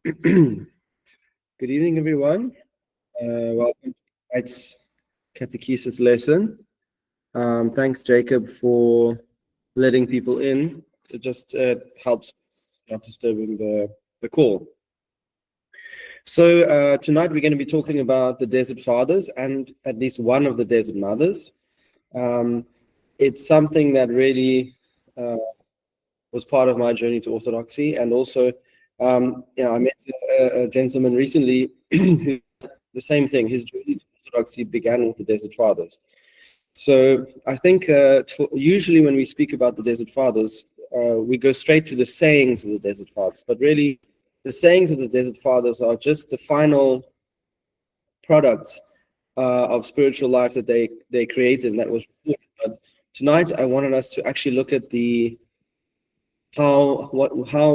Good evening, everyone. Welcome to tonight's catechesis lesson. Thanks, Jacob, for letting people in. It just helps not disturbing the call. So tonight we're going to be talking about the Desert Fathers and at least one of the Desert Mothers. It's something that really was part of my journey to Orthodoxy, and also, I met a gentleman recently who the same thing. His journey to Orthodoxy began with the Desert Fathers. So I think usually when we speak about the Desert Fathers, we go straight to the sayings of the Desert Fathers. But really, the sayings of the Desert Fathers are just the final product of spiritual life that they created, and that was recorded. But tonight, I wanted us to actually look at how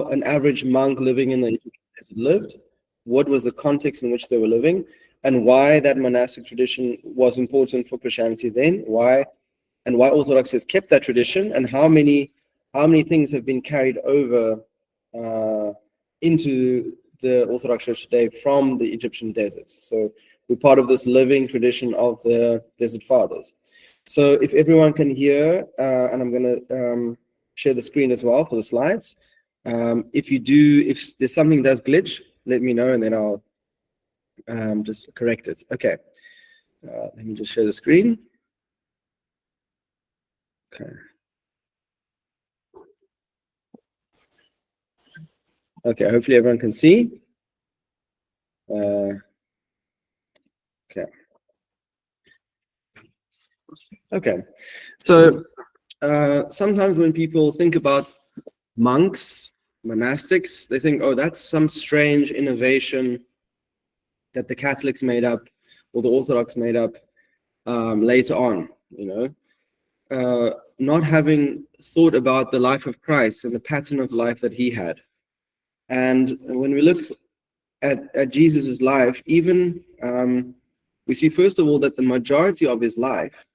an average monk living in the Egyptian desert lived, what was the context in which they were living, and why that monastic tradition was important for Christianity then, why Orthodoxy has kept that tradition, and how many things have been carried over into the Orthodox Church today from the Egyptian deserts. So we're part of this living tradition of the Desert Fathers. So if everyone can hear, and I'm going to share the screen as well for the slides. If there's something does glitch, let me know and then I'll just correct it. Okay, let me just share the screen. Okay, hopefully everyone can see. Okay, so sometimes when people think about monks, monastics, they think, oh, that's some strange innovation that the Catholics made up or the Orthodox made up later on, not having thought about the life of Christ and the pattern of life that he had. And when we look at Jesus' life, even we see, first of all, that the majority of his life,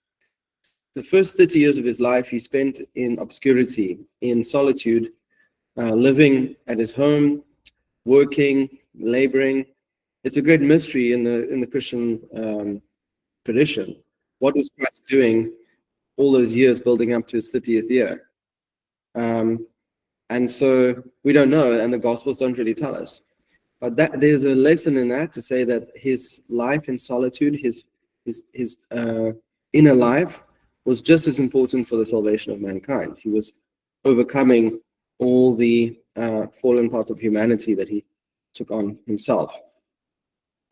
the first 30 years of his life, he spent in obscurity, in solitude, living at his home, working, laboring. It's a great mystery in the Christian tradition. What was Christ doing all those years building up to his 30th year? And so we don't know, and the Gospels don't really tell us. But there's a lesson in that to say that his life in solitude, his inner life, was just as important for the salvation of mankind. He was overcoming all the fallen parts of humanity that he took on himself.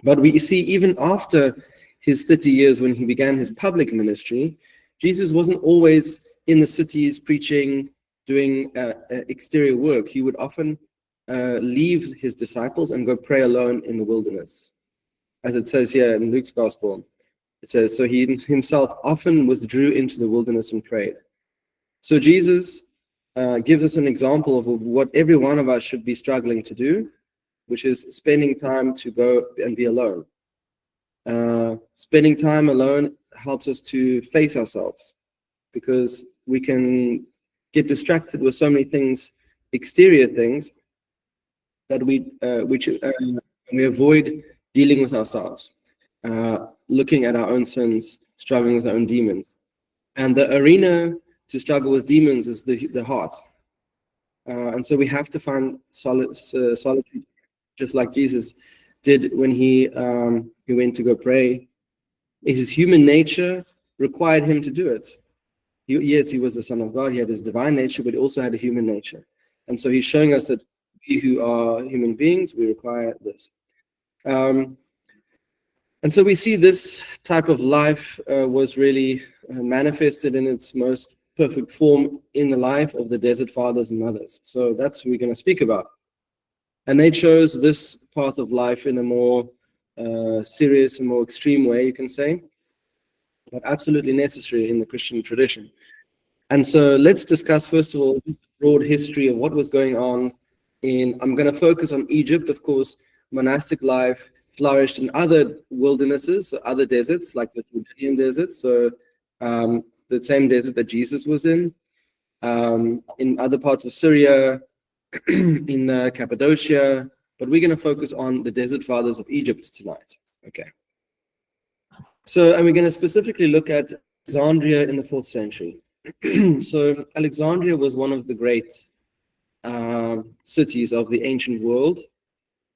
But we see even after his 30 years, when he began his public ministry, Jesus wasn't always in the cities preaching, doing exterior work. He would often leave his disciples and go pray alone in the wilderness. As it says here in Luke's Gospel, it says, so he himself often withdrew into the wilderness and prayed. So Jesus gives us an example of what every one of us should be struggling to do, which is spending time to go and be alone. Spending time alone helps us to face ourselves, because we can get distracted with so many things, exterior things, that we avoid dealing with ourselves, looking at our own sins, struggling with our own demons. And the arena to struggle with demons is the heart. And so we have to find solitude, just like Jesus did when he went to go pray. His human nature required him to do it. Yes, he was the Son of God. He had his divine nature, but he also had a human nature. And so he's showing us that we who are human beings, we require this. And so we see this type of life was really manifested in its most perfect form in the life of the Desert Fathers and Mothers. So that's what we're going to speak about. And they chose this path of life in a more serious and more extreme way, you can say, but absolutely necessary in the Christian tradition. And so let's discuss, first of all, the broad history of what was going on I'm going to focus on Egypt. Of course, monastic life flourished in other wildernesses, other deserts, like the Judean desert, so the same desert that Jesus was in other parts of Syria, in Cappadocia, but we're going to focus on the Desert Fathers of Egypt tonight. Okay. So, and we're going to specifically look at Alexandria in the 4th century. So, Alexandria was one of the great cities of the ancient world.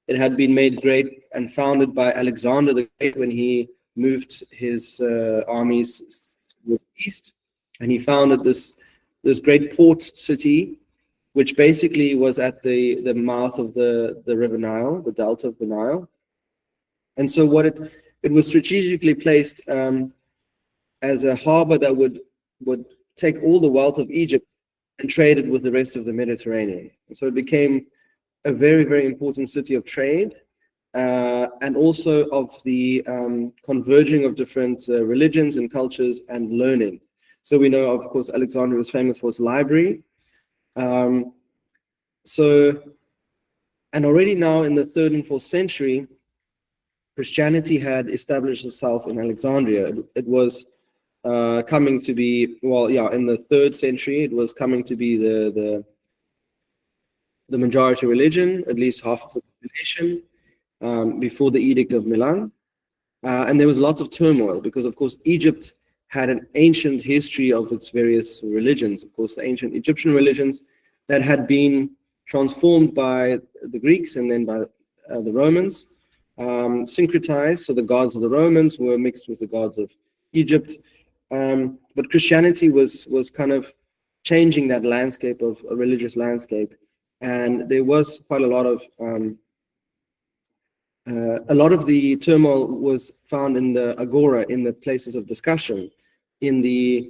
It had been made great and founded by Alexander the Great when he moved his armies east, and he founded this great port city, which basically was at the mouth of the River Nile, the delta of the Nile. And so what it was strategically placed as a harbor that would take all the wealth of Egypt and trade it with the rest of the Mediterranean. And so it became a very, very important city of trade, and also of the converging of different religions and cultures and learning. So we know, of course, Alexandria was famous for its library. And already now in the 3rd and 4th century, Christianity had established itself in Alexandria. It was coming to be, well, yeah, in the 3rd century, it was coming to be the majority religion, at least half of the population, before the Edict of Milan. And there was lots of turmoil because, of course, Egypt had an ancient history of its various religions. Of course, the ancient Egyptian religions that had been transformed by the Greeks and then by the Romans, syncretized. So the gods of the Romans were mixed with the gods of Egypt. But Christianity was kind of changing that landscape of a religious landscape. And there was quite a lot of the turmoil was found in the agora, in the places of discussion, in the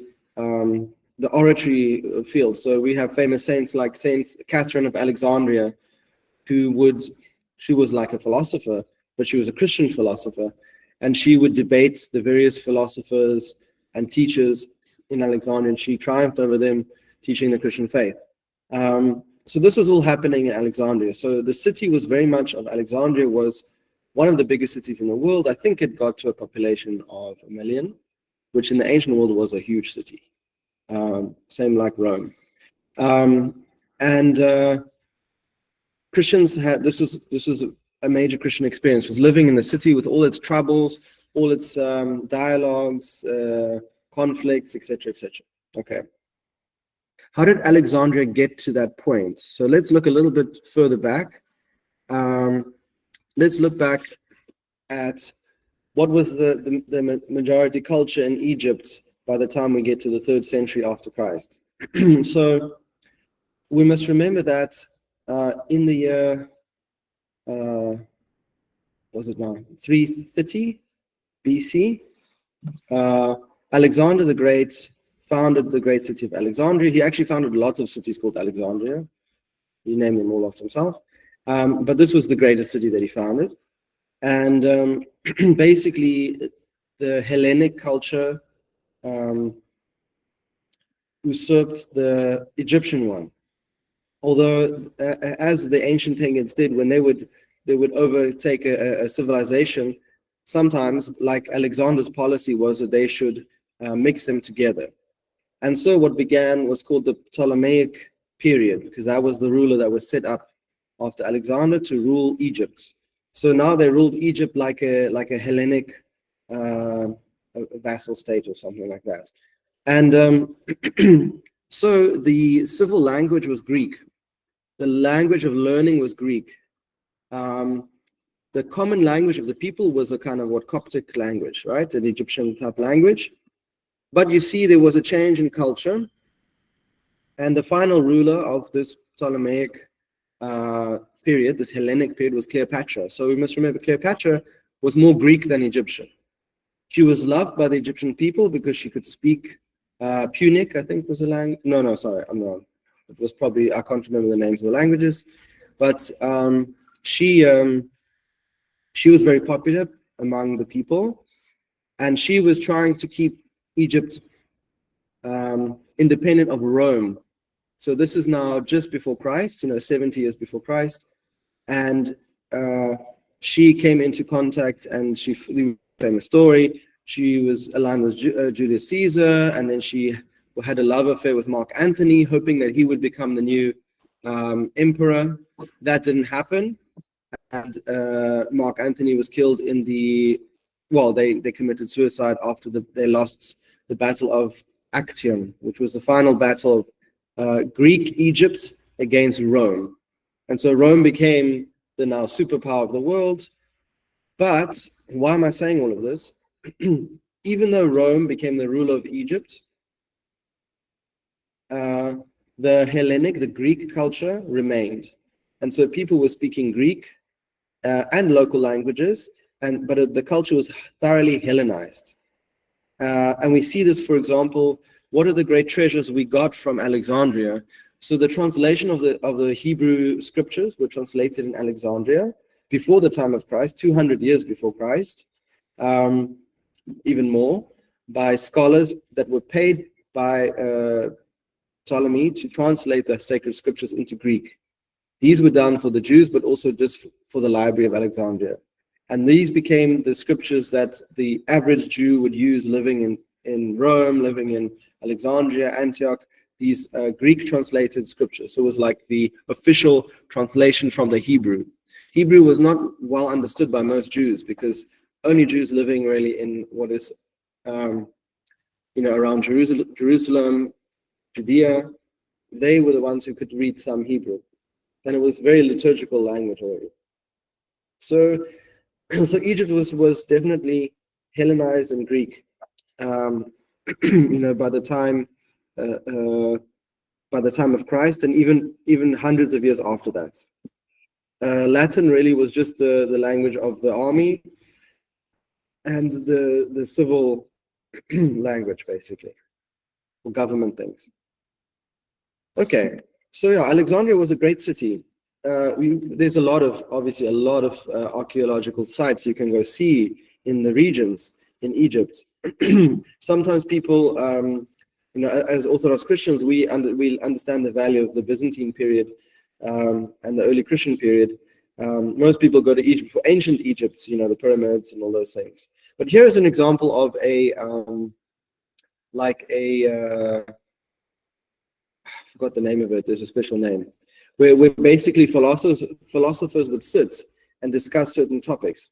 oratory field. So we have famous saints like Saint Catherine of Alexandria, she was like a philosopher, but she was a Christian philosopher, and she would debate the various philosophers and teachers in Alexandria, and she triumphed over them, teaching the Christian faith. So this was all happening in Alexandria. So the city was very much of Alexandria was one of the biggest cities in the world. I think it got to a population of 1 million, which in the ancient world was a huge city. Same like Rome. Christians had, this was a major Christian experience, was living in the city with all its troubles, all its dialogues, conflicts, etc., etc. Okay. How did Alexandria get to that point? So let's look a little bit further back. Let's look back at what was the majority culture in Egypt by the time we get to the 3rd century after Christ. So we must remember that in the year, was it now, 330 BC, Alexander the Great founded the great city of Alexandria. He actually founded lots of cities called Alexandria. He named them all after himself. But this was the greatest city that he founded. And basically, the Hellenic culture usurped the Egyptian one. Although, as the ancient pagans did, when they would overtake a civilization, sometimes, like Alexander's policy was that they should mix them together. And so what began was called the Ptolemaic period, because that was the ruler that was set up after Alexander to rule Egypt. So now they ruled Egypt like a Hellenic a vassal state or something like that. And so the civil language was Greek. The language of learning was Greek. The common language of the people was a kind of Coptic language, right? An Egyptian type language. But you see, there was a change in culture. And the final ruler of this Ptolemaic period, this Hellenic period, was Cleopatra. So we must remember Cleopatra was more Greek than Egyptian. She was loved by the Egyptian people because she could speak Punic, I think was the language. No, sorry, I'm wrong. It was probably, I can't remember the names of the languages. But she was very popular among the people. And she was trying to keep Egypt independent of Rome. So this is now just before Christ, 70 years before Christ. And she came into contact, and she, the famous story, she was aligned with Julius Caesar, and then she had a love affair with Mark Antony, hoping that he would become the new emperor. That didn't happen. and Mark Antony was killed in they committed suicide after they lost the Battle of Actium, which was the final battle of Greek Egypt against Rome. And so Rome became the now superpower of the world. But why am I saying all of this? Even though Rome became the ruler of Egypt, the Hellenic, the Greek culture remained. And so people were speaking Greek and local languages, but the culture was thoroughly Hellenized. And we see this, for example, what are the great treasures we got from Alexandria? So the translation of the Hebrew scriptures were translated in Alexandria before the time of Christ, 200 years before Christ, even more, by scholars that were paid by Ptolemy to translate the sacred scriptures into Greek. These were done for the Jews, but also just for the Library of Alexandria. And these became the scriptures that the average Jew would use living in Rome, living in Alexandria, Antioch, these Greek translated scriptures. So it was like the official translation from the Hebrew. Hebrew was not well understood by most Jews because only Jews living really in what is, around Jerusalem, Judea, they were the ones who could read some Hebrew. And it was very liturgical language already. So Egypt was definitely Hellenized and Greek. By the time of Christ, and even hundreds of years after that. Latin really was just the language of the army and the civil language, basically, for government things. Okay, so yeah, Alexandria was a great city. There's obviously a lot of archaeological sites you can go see in the regions in Egypt. Sometimes people, as Orthodox Christians, we understand the value of the Byzantine period and the early Christian period. Most people go to Egypt for ancient Egypt, the pyramids and all those things. But here is an example of I forgot the name of it. There's a special name, where basically philosophers would sit and discuss certain topics.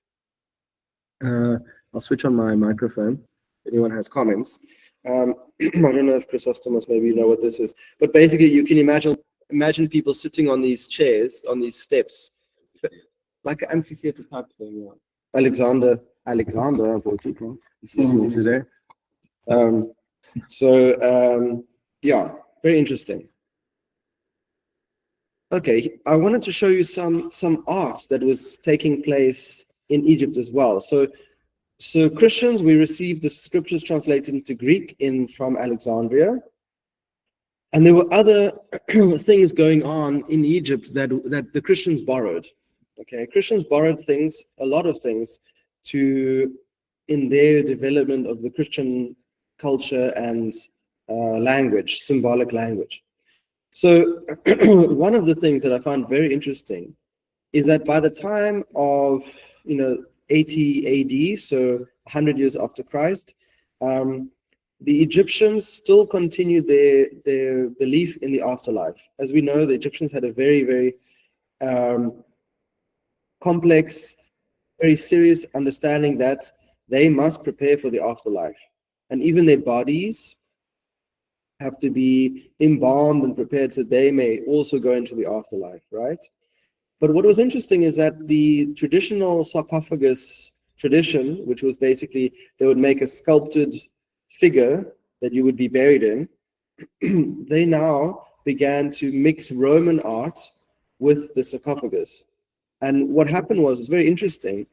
I'll switch on my microphone. If anyone has comments. I don't know if Chrysostomos, maybe you know what this is, but basically you can imagine people sitting on these chairs, on these steps, like an amphitheater type thing. Yeah. Alexander, of all people, is with me today. Yeah, very interesting. Okay, I wanted to show you some art that was taking place in Egypt as well. So Christians, we received the scriptures translated into Greek from Alexandria, and there were other things going on in Egypt that the Christians borrowed. Okay, Christians borrowed a lot of things, in their development of the Christian culture and language, symbolic language. So one of the things that I found very interesting is that by the time of 80 AD, so 100 years after Christ, the Egyptians still continued their belief in the afterlife. As we know, the Egyptians had a very, very complex, very serious understanding that they must prepare for the afterlife. And even their bodies have to be embalmed and prepared so they may also go into the afterlife, right? But what was interesting is that the traditional sarcophagus tradition, which was basically they would make a sculpted figure that you would be buried in, they now began to mix Roman art with the sarcophagus. And what happened was very interesting.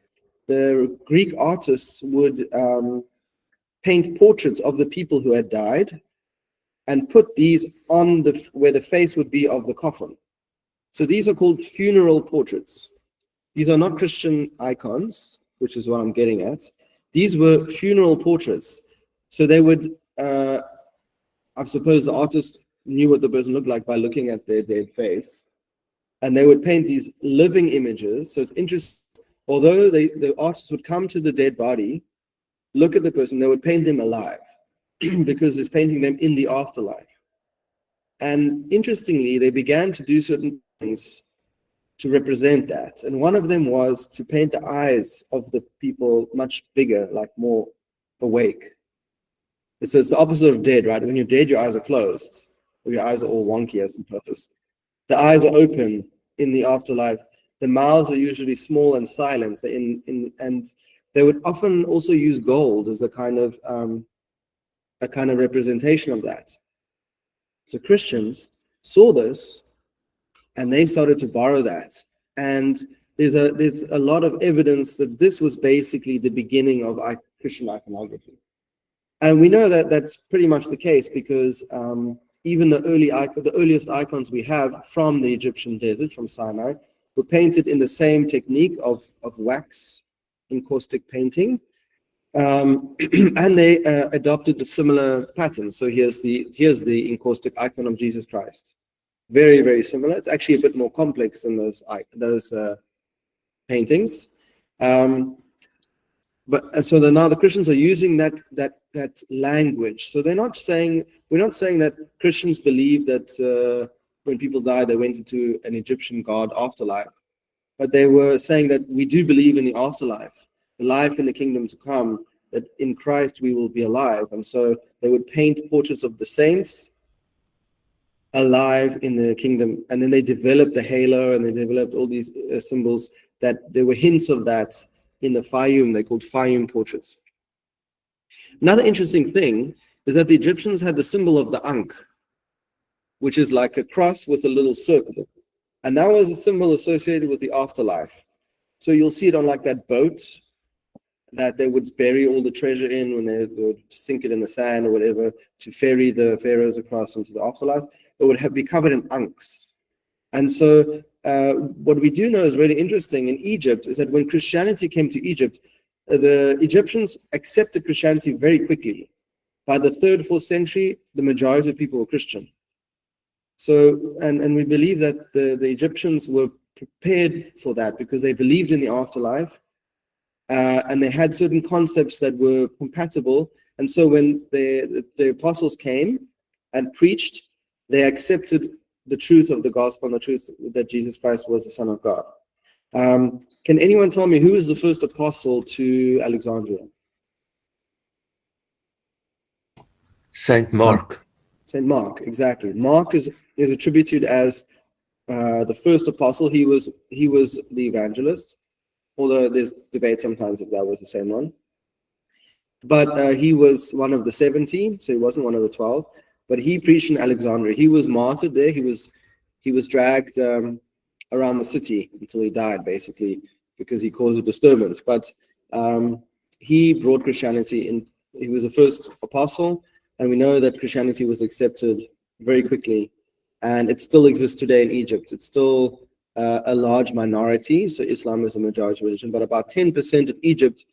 The Greek artists would paint portraits of the people who had died and put these on where the face would be of the coffin. So these are called funeral portraits. These are not Christian icons, which is what I'm getting at. These were funeral portraits. So they would, I suppose the artist knew what the person looked like by looking at their dead face. And they would paint these living images. So it's interesting. Although the artist would come to the dead body, look at the person, they would paint them alive because it's painting them in the afterlife. And interestingly, they began to do certain things to represent that. And one of them was to paint the eyes of the people much bigger, like more awake. So it's the opposite of dead, right? When you're dead, your eyes are closed, or your eyes are all wonky as on purpose. The eyes are open in the afterlife. The mouths are usually small and silent. And they would often also use gold as a kind of representation of that. So Christians saw this, and they started to borrow that. And there's a lot of evidence that this was basically the beginning of Christian iconography. And we know that that's pretty much the case because even the earliest icons we have from the Egyptian desert, from Sinai, were painted in the same technique of wax encaustic painting. And they adopted a similar pattern. So here's the encaustic icon of Jesus Christ. Very, very similar. It's actually a bit more complex than those paintings. But so now the Christians are using that language. So we're not saying that Christians believe that when people die they went into an Egyptian god afterlife, but they were saying that we do believe in the afterlife, the life in the kingdom to come, that in Christ we will be alive. And so they would paint portraits of the saints alive in the kingdom, and then they developed the halo and they developed all these symbols that there were hints of that in the Fayum. They're called Fayum portraits. Another interesting thing is that the Egyptians had the symbol of the Ankh, which is like a cross with a little circle, and that was a symbol associated with the afterlife. So you'll see it on like that boat that they would bury all the treasure in when they would sink it in the sand or whatever to ferry the pharaohs across into the afterlife. It would be covered in ankhs. And so what we do know is really interesting in Egypt is that when Christianity came to Egypt, the Egyptians accepted Christianity very quickly. By the 3rd, 4th century, the majority of people were Christian. So, and we believe that the Egyptians were prepared for that because they believed in the afterlife, and they had certain concepts that were compatible. And so when the apostles came and preached, they accepted the truth of the gospel and the truth that Jesus Christ was the Son of God. Can anyone tell me who is the first apostle to Alexandria? Saint Mark. Saint Mark, exactly. Mark is attributed as the first apostle. He was the evangelist, although there's debate sometimes if that was the same one. But he was one of the 70, so he wasn't one of the 12. But he preached in Alexandria. He was martyred there. He was dragged around the city until he died, basically, because he caused a disturbance. But he brought Christianity in. He was the first apostle, and we know that Christianity was accepted very quickly, and it still exists today in Egypt. It's still a large minority, so Islam is a majority religion, but about 10% of Egypt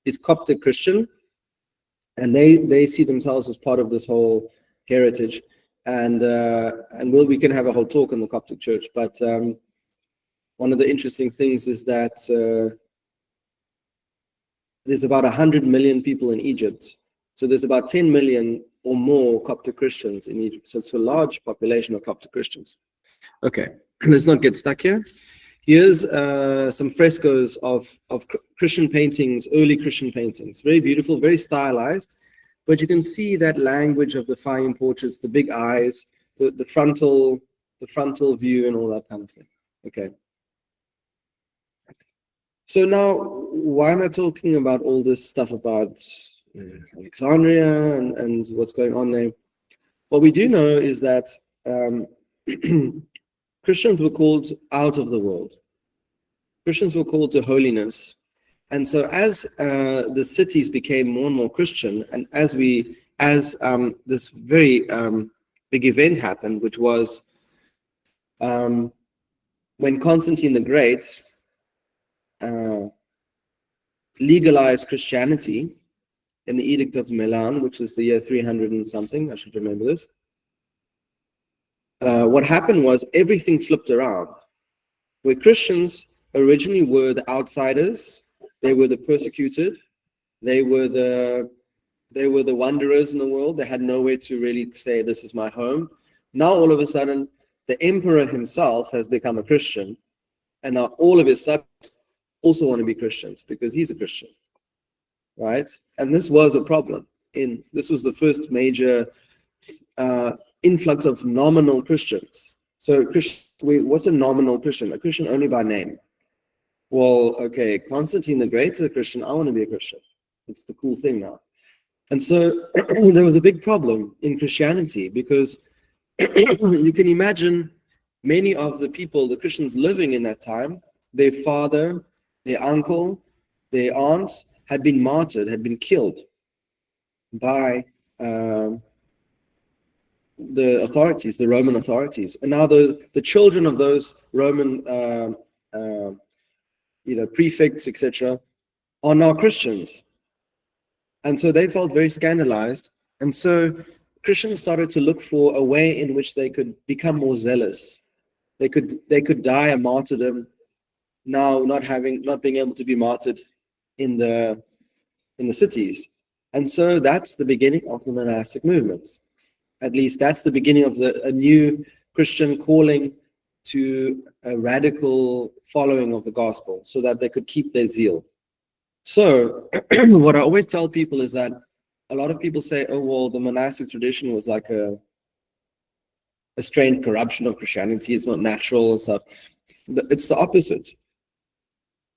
is Coptic Christian, and they see themselves as part of this whole heritage. And we can have a whole talk on the Coptic Church, but one of the interesting things is that there's about 100 million people in Egypt. So there's about 10 million or more Coptic Christians in Egypt. So it's a large population of Coptic Christians. Okay, let's not get stuck here. Here's some frescoes of Christian paintings, early Christian paintings. Very beautiful, very stylized. But you can see that language of the Fayum portraits, the big eyes, the frontal view and all that kind of thing. Okay. So now, why am I talking about all this stuff about Alexandria and what's going on there? What we do know is that Christians were called out of the world. Christians were called to holiness. And so as the cities became more and more Christian, and as this very big event happened, which was when Constantine the Great legalized Christianity in the Edict of Milan, which is the year 300 and something, I should remember this. What happened was everything flipped around. Where Christians originally were the outsiders, they were the persecuted, they were the wanderers in the world. They had nowhere to really say, this is my home. Now all of a sudden, the emperor himself has become a Christian, And now all of his subjects also want to be Christians because he's a Christian, right? And this was a problem. This was the first major influx of nominal Christians. So what's a nominal Christian? A Christian only by name. Well, okay, Constantine the Great's a Christian. I want to be a Christian. It's the cool thing now. And so there was a big problem in Christianity because you can imagine many of the people, the Christians living in that time, their father, their uncle, their aunt had been martyred, had been killed by the authorities, the Roman authorities. And now the children of those Roman prefects, etc., are now Christians. And so they felt very scandalized. And so Christians started to look for a way in which they could become more zealous. They could die a martyrdom, now not being able to be martyred in the cities. And so that's the beginning of the monastic movement. At least that's the beginning of a new Christian calling to a radical following of the gospel so that they could keep their zeal. So what I always tell people is that a lot of people say, oh, well, the monastic tradition was like a strange corruption of Christianity. It's not natural and stuff. It's the opposite.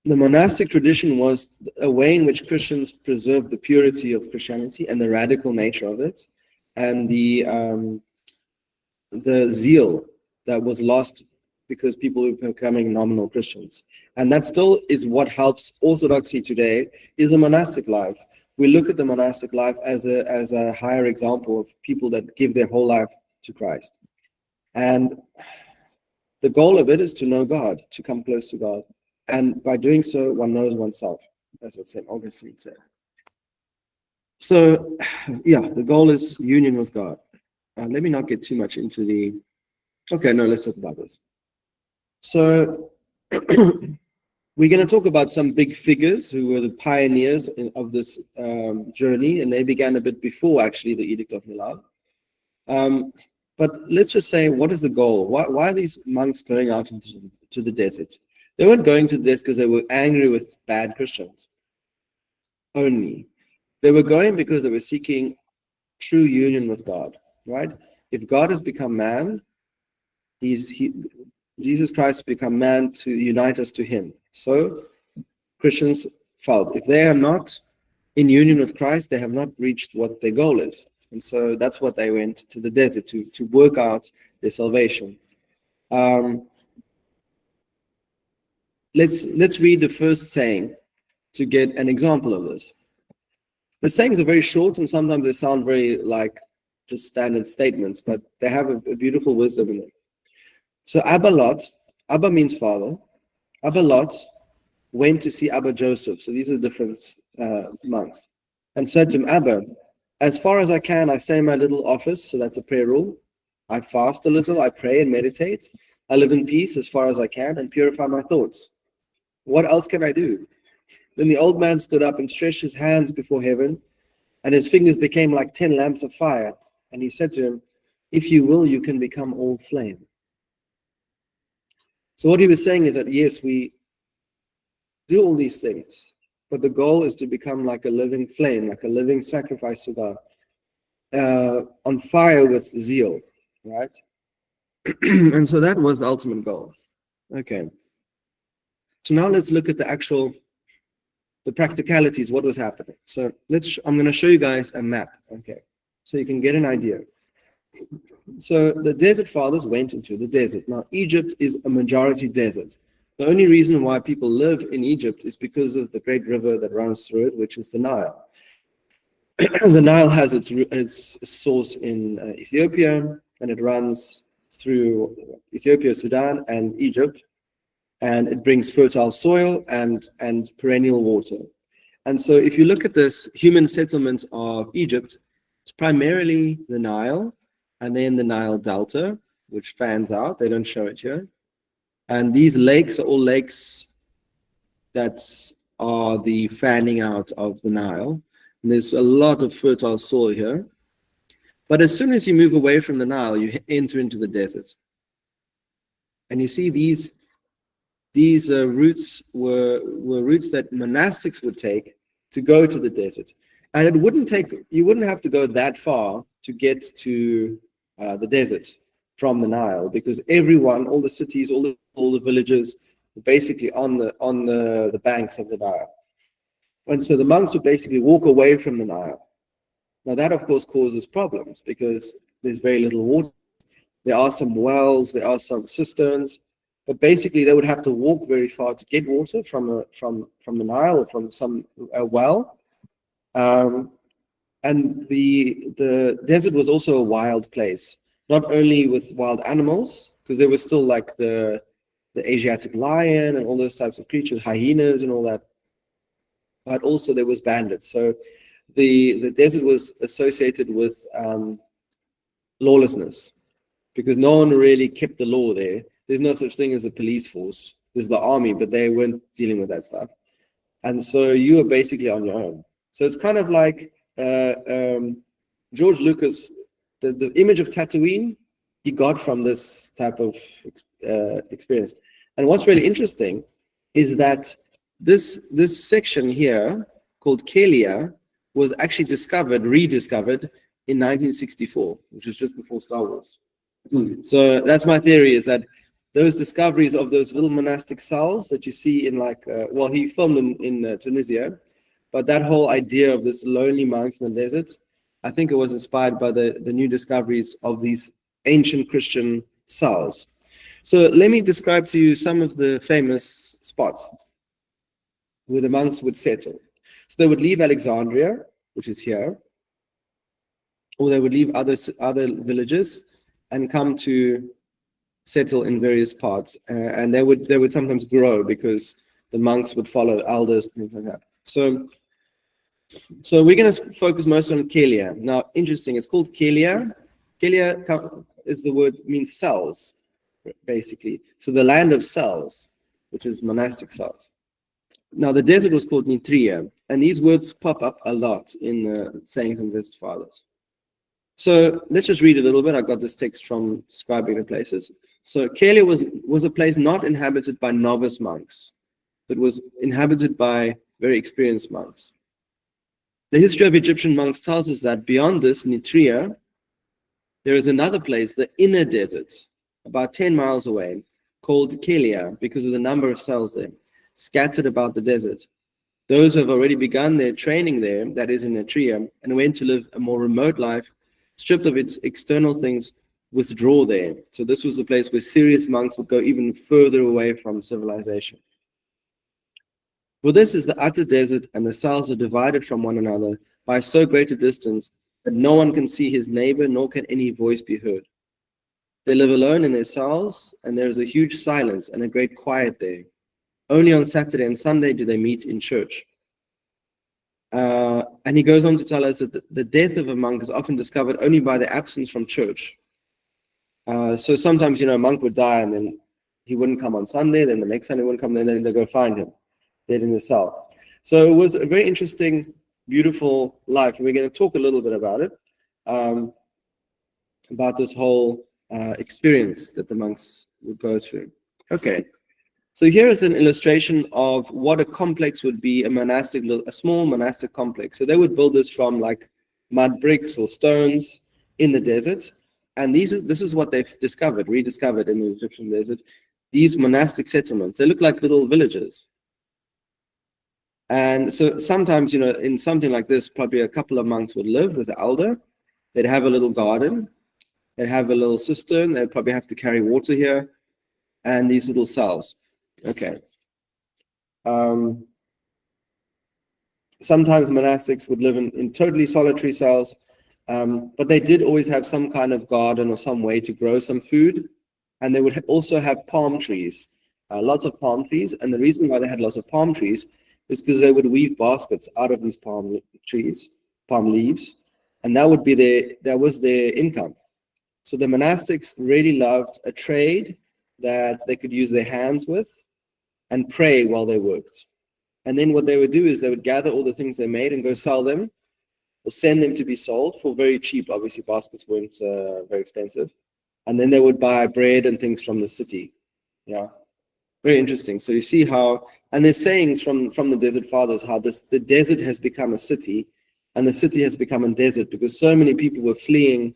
The monastic tradition was a way in which Christians preserved the purity of Christianity and the radical nature of it, and the zeal that was lost because people were becoming nominal Christians. And that still is what helps Orthodoxy today, is a monastic life. We look at the monastic life as a higher example of people that give their whole life to Christ. And the goal of it is to know God, to come close to God. And by doing so, one knows oneself. That's what St. Augustine said. So, yeah, the goal is union with God. Let me not get too much into the... Okay, no, let's talk about this. So, we're going to talk about some big figures who were the pioneers of this journey, and they began a bit before, actually, the Edict of Milan. But let's just say, what is the goal? Why are these monks going out into the desert? They weren't going to this because they were angry with bad Christians only. They were going because they were seeking true union with God, right? If God has become man, Jesus Christ has become man to unite us to him. So Christians felt if they are not in union with Christ, they have not reached what their goal is. And so that's what they went to the desert to work out their salvation. Let's read the first saying to get an example of this. The sayings are very short and sometimes they sound very like just standard statements, but they have a beautiful wisdom in them. So Abba means father. Abba Lot went to see Abba Joseph. So these are different monks. And said to him, Abba, as far as I can, I stay in my little office. So that's a prayer rule. I fast a little, I pray and meditate. I live in peace as far as I can and purify my thoughts. What else can I do? Then the old man stood up and stretched his hands before heaven, and his fingers became like 10 lamps of fire. And he said to him, if you will, you can become all flame. So what he was saying is that, yes, we do all these things, but the goal is to become like a living flame, like a living sacrifice to God, on fire with zeal, right? And so that was the ultimate goal. Okay. So now let's look at the practicalities, what was happening. So I'm going to show you guys a map, okay, so you can get an idea. So the desert fathers went into the desert. Now Egypt is a majority desert. The only reason why people live in Egypt is because of the great river that runs through it, which is the Nile. The Nile has its source in Ethiopia, and it runs through Ethiopia, Sudan, and Egypt. And it brings fertile soil and perennial water. And so if you look at this human settlement of Egypt, it's primarily the Nile, and then the Nile Delta, which fans out. They don't show it here. And these lakes are all lakes that are the fanning out of the Nile. And there's a lot of fertile soil here. But as soon as you move away from the Nile, you enter into the desert. And you see these these routes were routes that monastics would take to go to the desert. And you wouldn't have to go that far to get to the deserts from the Nile, because everyone, all the cities, all the villages, were basically on the banks of the Nile. And so the monks would basically walk away from the Nile. Now that of course causes problems because there's very little water. There are some wells, there are some cisterns, but basically they would have to walk very far to get water from the Nile or from some well. And the desert was also a wild place, not only with wild animals, because there was still like the Asiatic lion and all those types of creatures, hyenas and all that, but also there was bandits. So the desert was associated with lawlessness, because no one really kept the law there. There's no such thing as a police force. There's the army, but they weren't dealing with that stuff. And so you were basically on your own. So it's kind of like George Lucas, the image of Tatooine, he got from this type of experience. And what's really interesting is that this section here called Kelia was actually rediscovered in 1964, which was just before Star Wars. So that's my theory, is that those discoveries of those little monastic cells that you see in well, he filmed in Tunisia, but that whole idea of this lonely monks in the desert, I think it was inspired by the new discoveries of these ancient Christian cells. So let me describe to you some of the famous spots where the monks would settle. So they would leave Alexandria, which is here, or they would leave other villages and come to settle in various parts, and they would sometimes grow because the monks would follow elders and things like that. So we're going to focus most on Kelia. Now, interesting, it's called Kelia. Kelia is the word, means cells, basically. So the land of cells, which is monastic cells. Now, the desert was called Nitria, and these words pop up a lot in the sayings of the Desert Fathers. So let's just read a little bit. I got this text from Scribing the Places. So Kelia was a place not inhabited by novice monks, but was inhabited by very experienced monks. The history of Egyptian monks tells us that beyond this, Nitria, there is another place, the inner desert, about 10 miles away, called Kelia, because of the number of cells there, scattered about the desert. Those who have already begun their training there, that is in Nitria, and went to live a more remote life, stripped of its external things, withdraw there. So this was the place where serious monks would go even further away from civilization. For this is the utter desert, and the cells are divided from one another by so great a distance that no one can see his neighbor, nor can any voice be heard. They live alone in their cells, and there is a huge silence and a great quiet there. Only on Saturday and Sunday do they meet in church. And he goes on to tell us that the death of a monk is often discovered only by the absence from church. So sometimes, a monk would die and then he wouldn't come on Sunday, then the next Sunday wouldn't come, then they go find him dead in the cell. So it was a very interesting, beautiful life. And we're going to talk a little bit about it, about this whole experience that the monks would go through. Okay. So here is an illustration of what a complex would be, a small monastic complex. So they would build this from like mud bricks or stones in the desert. And this is what they've rediscovered in the Egyptian desert. These monastic settlements, they look like little villages. And so sometimes, in something like this, probably a couple of monks would live with the elder. They'd have a little garden. They'd have a little cistern. They'd probably have to carry water here. And these little cells. Okay. Sometimes monastics would live in totally solitary cells, but they did always have some kind of garden or some way to grow some food. And they would also have palm trees, lots of palm trees. And the reason why they had lots of palm trees is because they would weave baskets out of these palm leaves, and that was their income. So the monastics really loved a trade that they could use their hands with and pray while they worked. And then what they would do is they would gather all the things they made and go sell them or send them to be sold for very cheap. Obviously, baskets weren't very expensive. And then they would buy bread and things from the city. Yeah. Very interesting. So you see how, and there's sayings from the desert fathers, how the desert has become a city, and the city has become a desert because so many people were fleeing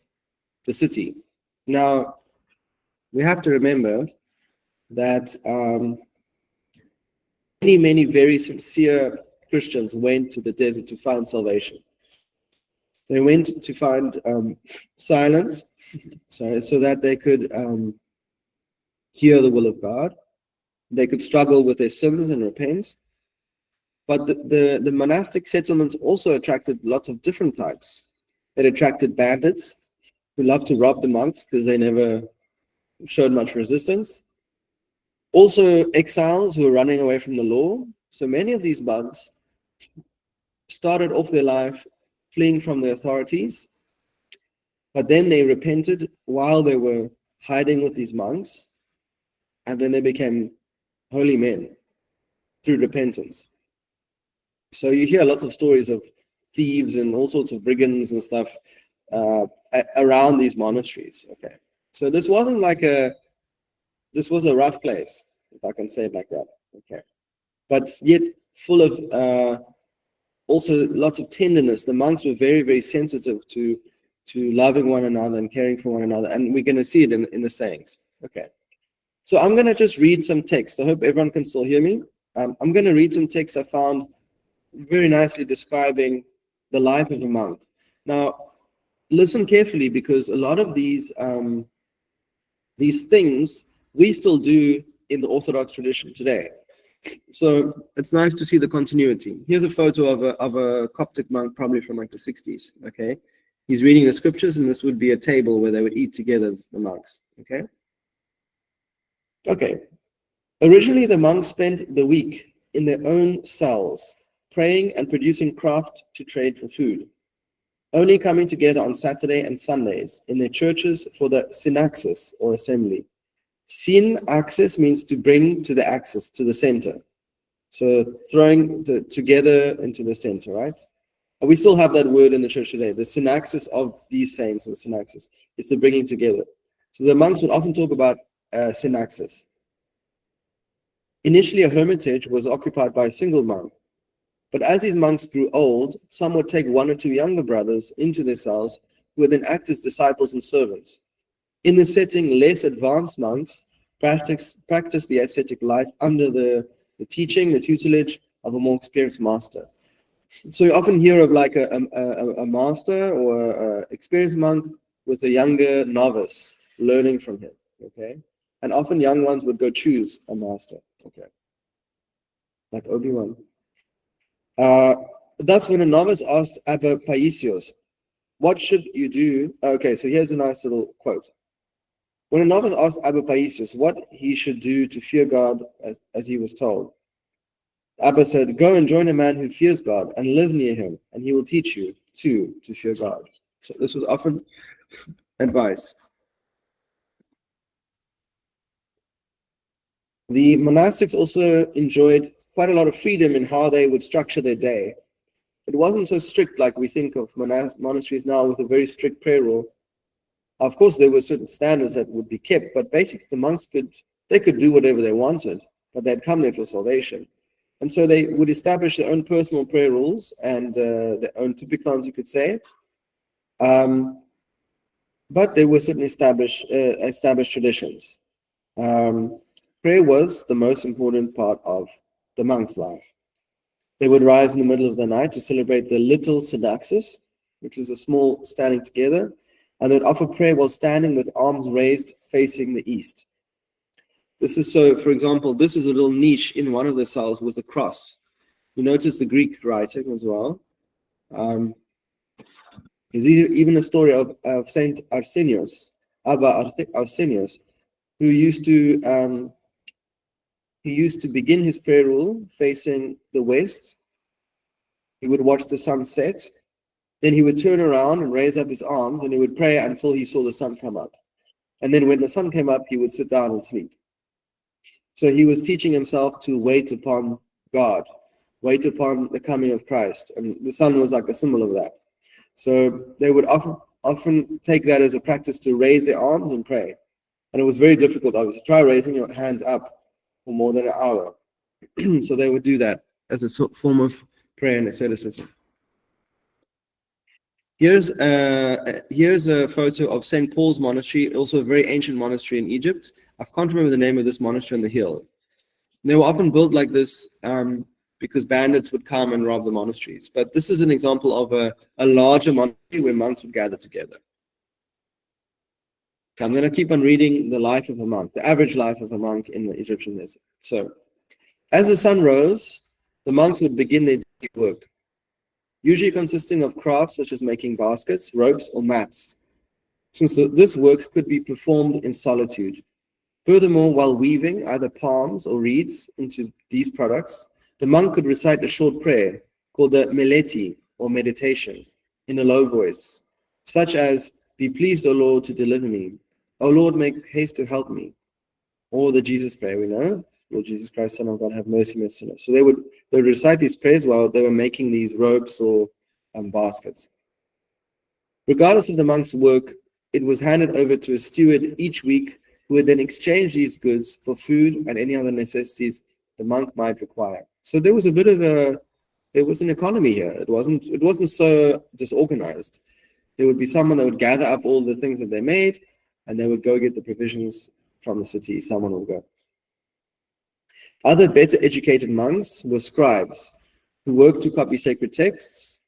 the city. Now, we have to remember that many very sincere Christians went to the desert to find salvation. They went to find silence, so that they could hear the will of God. They could struggle with their sins and repent. But the monastic settlements also attracted lots of different types. It attracted bandits who loved to rob the monks because they never showed much resistance. Also exiles who were running away from the law. So many of these monks started off their life fleeing from the authorities, but then they repented while they were hiding with these monks, and then they became holy men through repentance. So you hear lots of stories of thieves and all sorts of brigands and stuff around these monasteries. Okay, so this was a rough place, if I can say it like that. Okay, but yet full of also lots of tenderness. The monks were very, very sensitive to loving one another and caring for one another, and we're going to see it in the sayings. Okay, so I'm going to just read some text. I hope everyone can still hear me. I'm going to read some text I found very nicely describing the life of a monk. Now, listen carefully, because a lot of these things we still do in the Orthodox tradition today. So it's nice to see the continuity. Here's a photo of a Coptic monk, probably from like the 60s. Okay, he's reading the scriptures, and this would be a table where they would eat together, the monks. Okay. Originally, the monks spent the week in their own cells, praying and producing craft to trade for food, only coming together on Saturday and Sundays in their churches for the synaxis, or assembly. Synaxis means to bring to the axis, to the center. So throwing together into the center, right? And we still have that word in the church today, the synaxis of these saints, or the synaxis. It's the bringing together. So the monks would often talk about synaxis. Initially, a hermitage was occupied by a single monk. But as these monks grew old, some would take one or two younger brothers into their cells, who would then act as disciples and servants. In this setting, less advanced monks practice the ascetic life under the teaching, the tutelage of a more experienced master. So you often hear of like a master or an experienced monk with a younger novice learning from him. Okay, and often young ones would go choose a master. Okay, like Obi-Wan. Thus, when a novice asked Abba Paisios, "What should you do?" Okay, so here's a nice little quote. When a novice asked Abba Paisios what he should do to fear God as he was told, Abba said, "Go and join a man who fears God and live near him, and he will teach you too to fear God." So this was often advice. The monastics also enjoyed quite a lot of freedom in how they would structure their day. It wasn't so strict like we think of monasteries now, with a very strict prayer rule. Of course, there were certain standards that would be kept, but basically the monks could do whatever they wanted, but they'd come there for salvation. And so they would establish their own personal prayer rules and their own typicons, you could say. But they were certainly established traditions. Prayer was the most important part of the monk's life. They would rise in the middle of the night to celebrate the little synaxis, which is a small standing together, and they'd offer prayer while standing with arms raised facing the east. This is so, for example, this is a little niche in one of the cells with a cross. You notice the Greek writing as well. There's even a story of Saint Arsenios, Abba Arsenios, who used to begin his prayer rule facing the west. He would watch the sun set, then he would turn around and raise up his arms, and he would pray until he saw the sun come up. And then when the sun came up, he would sit down and sleep. So he was teaching himself to wait upon God, wait upon the coming of Christ. And the sun was like a symbol of that. So they would often take that as a practice to raise their arms and pray. And it was very difficult, obviously. Try raising your hands up for more than an hour. So they would do that as a form of prayer and asceticism. Here's a photo of St. Paul's Monastery, also a very ancient monastery in Egypt. I can't remember the name of this monastery on the hill. They were often built like this because bandits would come and rob the monasteries. But this is an example of a larger monastery where monks would gather together. So I'm going to keep on reading the life of a monk, the average life of a monk in the Egyptian desert. So, as the sun rose, the monks would begin their daily work, usually consisting of crafts such as making baskets, ropes, or mats, since this work could be performed in solitude. Furthermore, while weaving either palms or reeds into these products, the monk could recite a short prayer called the meleti, or meditation, in a low voice, such as, "Be pleased, O Lord, to deliver me. O Lord, make haste to help me." Or the Jesus prayer, we know, "Lord Jesus Christ, Son of God, have mercy on us sinners." So they would recite these prayers while they were making these ropes or baskets. Regardless of the monk's work, it was handed over to a steward each week, who would then exchange these goods for food and any other necessities the monk might require. So there was a bit of there was an economy here. It wasn't so disorganized. There would be someone that would gather up all the things that they made, and they would go get the provisions from the city. Someone would go. Other better educated monks were scribes, who worked to copy sacred texts,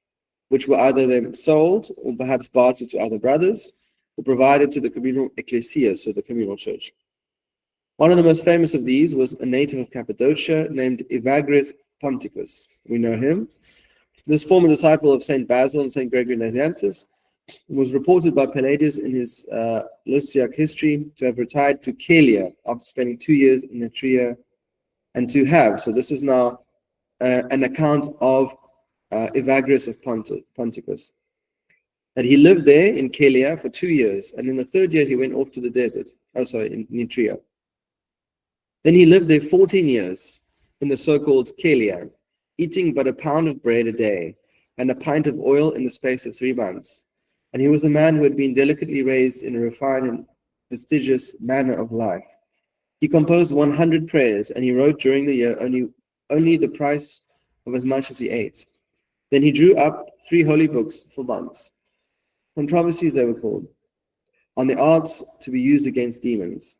which were either then sold or perhaps bartered to other brothers, or provided to the communal ecclesia, so the communal church. One of the most famous of these was a native of Cappadocia named Evagrius Ponticus. We know him. This former disciple of St. Basil and St. Gregory Nazianzus was reported by Palladius in his Lysiac history to have retired to Calia after spending 2 years in Etruria, and to have, so this is now an account of Evagrius of Ponticus, that he lived there in Calia for 2 years, and in the 3rd year he went off to the desert, in Etruria. Then he lived there 14 years in the so-called Calia, eating but a pound of bread a day and a pint of oil in the space of 3 months. And he was a man who had been delicately raised in a refined and fastidious manner of life. He composed 100 prayers, and he wrote during the year only the price of as much as he ate. Then he drew up 3 holy books for monks, controversies they were called, on the arts to be used against demons.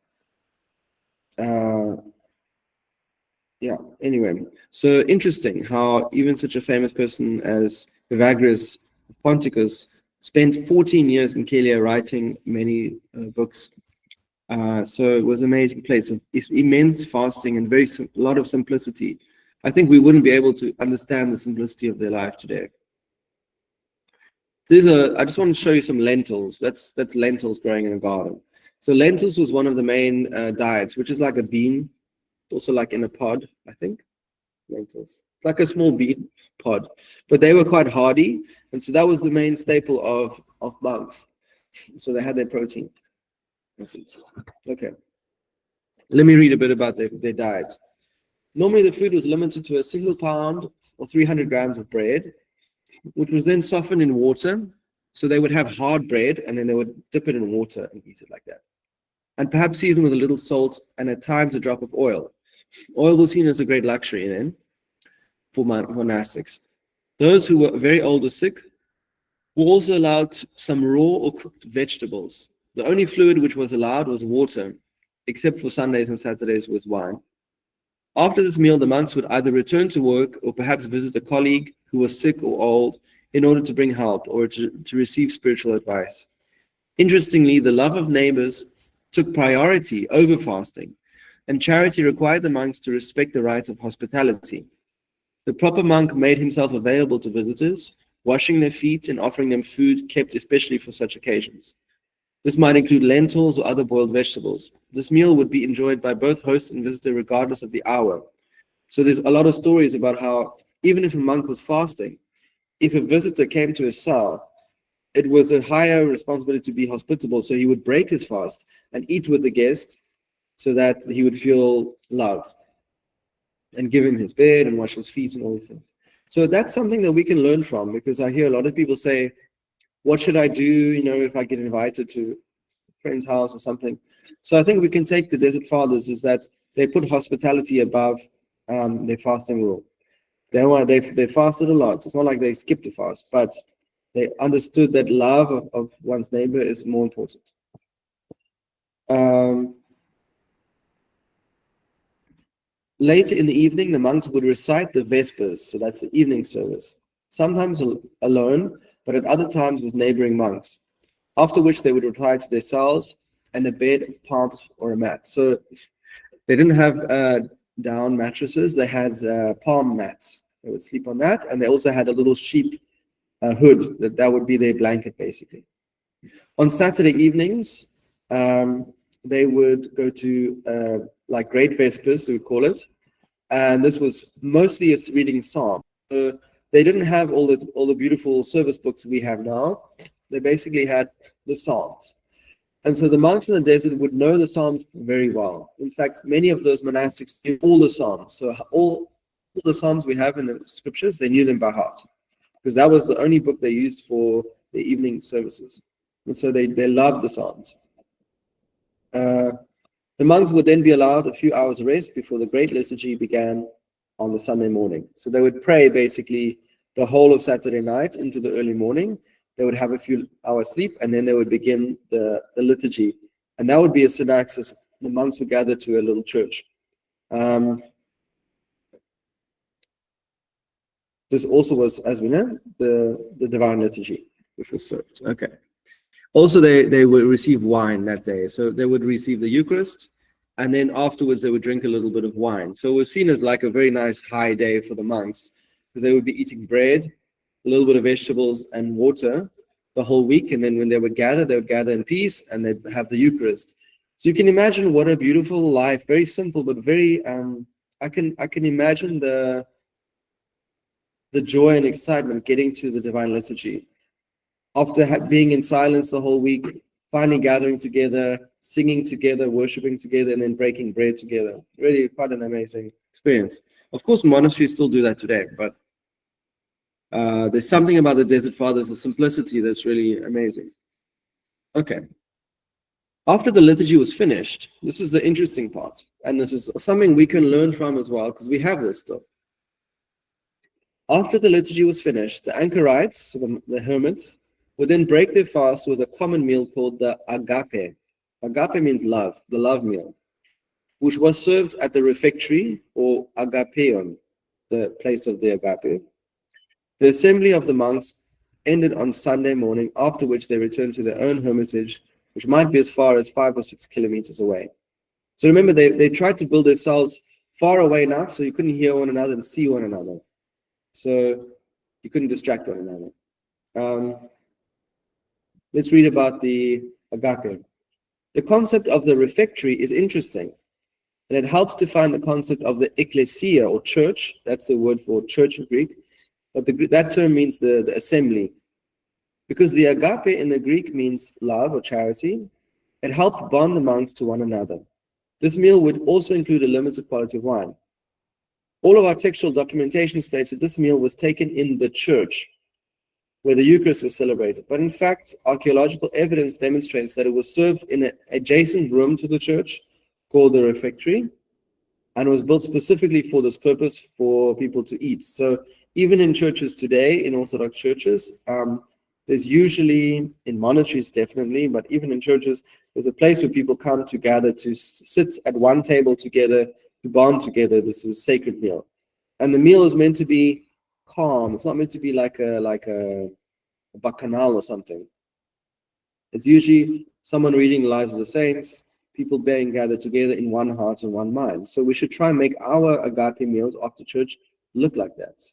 Anyway, so interesting how even such a famous person as Evagrius Ponticus spent 14 years in Calia writing many books. So it was an amazing place of immense fasting and a lot of simplicity. I think we wouldn't be able to understand the simplicity of their life today. I just want to show you some lentils. That's lentils growing in a garden. So lentils was one of the main diets, which is like a bean, also like in a pod, I think. Lentils. It's like a small bean pod, but they were quite hardy, and so that was the main staple of monks. So they had their protein. Okay. Let me read a bit about their diet. Normally the food was limited to a single pound or 300 grams of bread, which was then softened in water. So they would have hard bread, and then they would dip it in water and eat it like that. And perhaps seasoned with a little salt and at times a drop of oil. Oil was seen as a great luxury then for monastics. Those who were very old or sick were also allowed some raw or cooked vegetables. The only fluid which was allowed was water, except for Sundays and Saturdays with wine. After this meal, the monks would either return to work or perhaps visit a colleague who was sick or old in order to bring help or to receive spiritual advice. Interestingly, the love of neighbors took priority over fasting, and charity required the monks to respect the rights of hospitality. The proper monk made himself available to visitors, washing their feet and offering them food kept especially for such occasions. This might include lentils or other boiled vegetables. This meal would be enjoyed by both host and visitor regardless of the hour. So there's a lot of stories about how even if a monk was fasting, if a visitor came to his cell, it was a higher responsibility to be hospitable, so he would break his fast and eat with the guest so that he would feel loved, and give him his bed and wash his feet and all these things. So that's something that we can learn from, because I hear a lot of people say, what should I do, if I get invited to a friend's house or something? So I think we can take the Desert Fathers is that they put hospitality above their fasting rule. They fasted a lot. It's not like they skipped a fast, but they understood that love of one's neighbor is more important. Later in the evening, the monks would recite the Vespers, so that's the evening service, sometimes alone, but at other times with neighboring monks, after which they would retire to their cells and a bed of palms or a mat. So they didn't have down mattresses, they had palm mats. They would sleep on that, and they also had a little sheep hood, that would be their blanket, basically. On Saturday evenings, they would go to like Great Vespers, we would call it, and this was mostly a reading psalm. So they didn't have all the beautiful service books we have now. They basically had the psalms, and so the monks in the desert would know the psalms very well. In fact, many of those monastics knew all the psalms. So all the psalms we have in the scriptures, they knew them by heart, because that was the only book they used for the evening services. And so they loved the psalms. The monks would then be allowed a few hours rest before the great liturgy began on the Sunday morning. So they would pray basically the whole of Saturday night into the early morning. They would have a few hours sleep, and then they would begin the liturgy. And that would be a synaxis. The monks would gather to a little church. This also was, as we know, the divine liturgy, which was served. Okay. Also, they would receive wine that day. So they would receive the Eucharist, and then afterwards they would drink a little bit of wine. So it was seen as like a very nice high day for the monks, because they would be eating bread, a little bit of vegetables, and water the whole week. And then when they would gather in peace, and they'd have the Eucharist. So you can imagine what a beautiful life, very simple, but very, I can imagine the joy and excitement getting to the divine liturgy. After being in silence the whole week, finally gathering together, singing together, worshiping together, and then breaking bread together. Really quite an amazing experience. Of course, monasteries still do that today, but there's something about the Desert Fathers, the simplicity, that's really amazing. Okay. After the liturgy was finished, this is the interesting part, and this is something we can learn from as well, because we have this stuff. After the liturgy was finished, the anchorites, so the hermits, would then break their fast with a common meal called the agape. Agape means love, the love meal, which was served at the refectory, or agapeon, the place of the agape. The assembly of the monks ended on Sunday morning, after which they returned to their own hermitage, which might be as far as 5 or 6 kilometers away. So remember, they tried to build themselves far away enough so you couldn't hear one another and see one another. So you couldn't distract one another. Let's read about the agape. The concept of the refectory is interesting, and it helps define the concept of the ecclesia, or church. That's the word for church in Greek, but that term means the assembly. Because the agape in the Greek means love or charity, it helped bond the monks to one another. This meal would also include a limited quality of wine. All of our textual documentation states that this meal was taken in the church, where the Eucharist was celebrated. But in fact, archaeological evidence demonstrates that it was served in an adjacent room to the church called the refectory, and was built specifically for this purpose, for people to eat. So even in churches today, in Orthodox churches, there's usually, in monasteries definitely, but even in churches, there's a place where people come to gather, to sit at one table together, to bond together. This is a sacred meal. And the meal is meant to be calm. It's not meant to be like a bacchanal or something. It's usually someone reading the lives of the saints, people being gathered together in one heart and one mind. So we should try and make our agape meals after church look like that,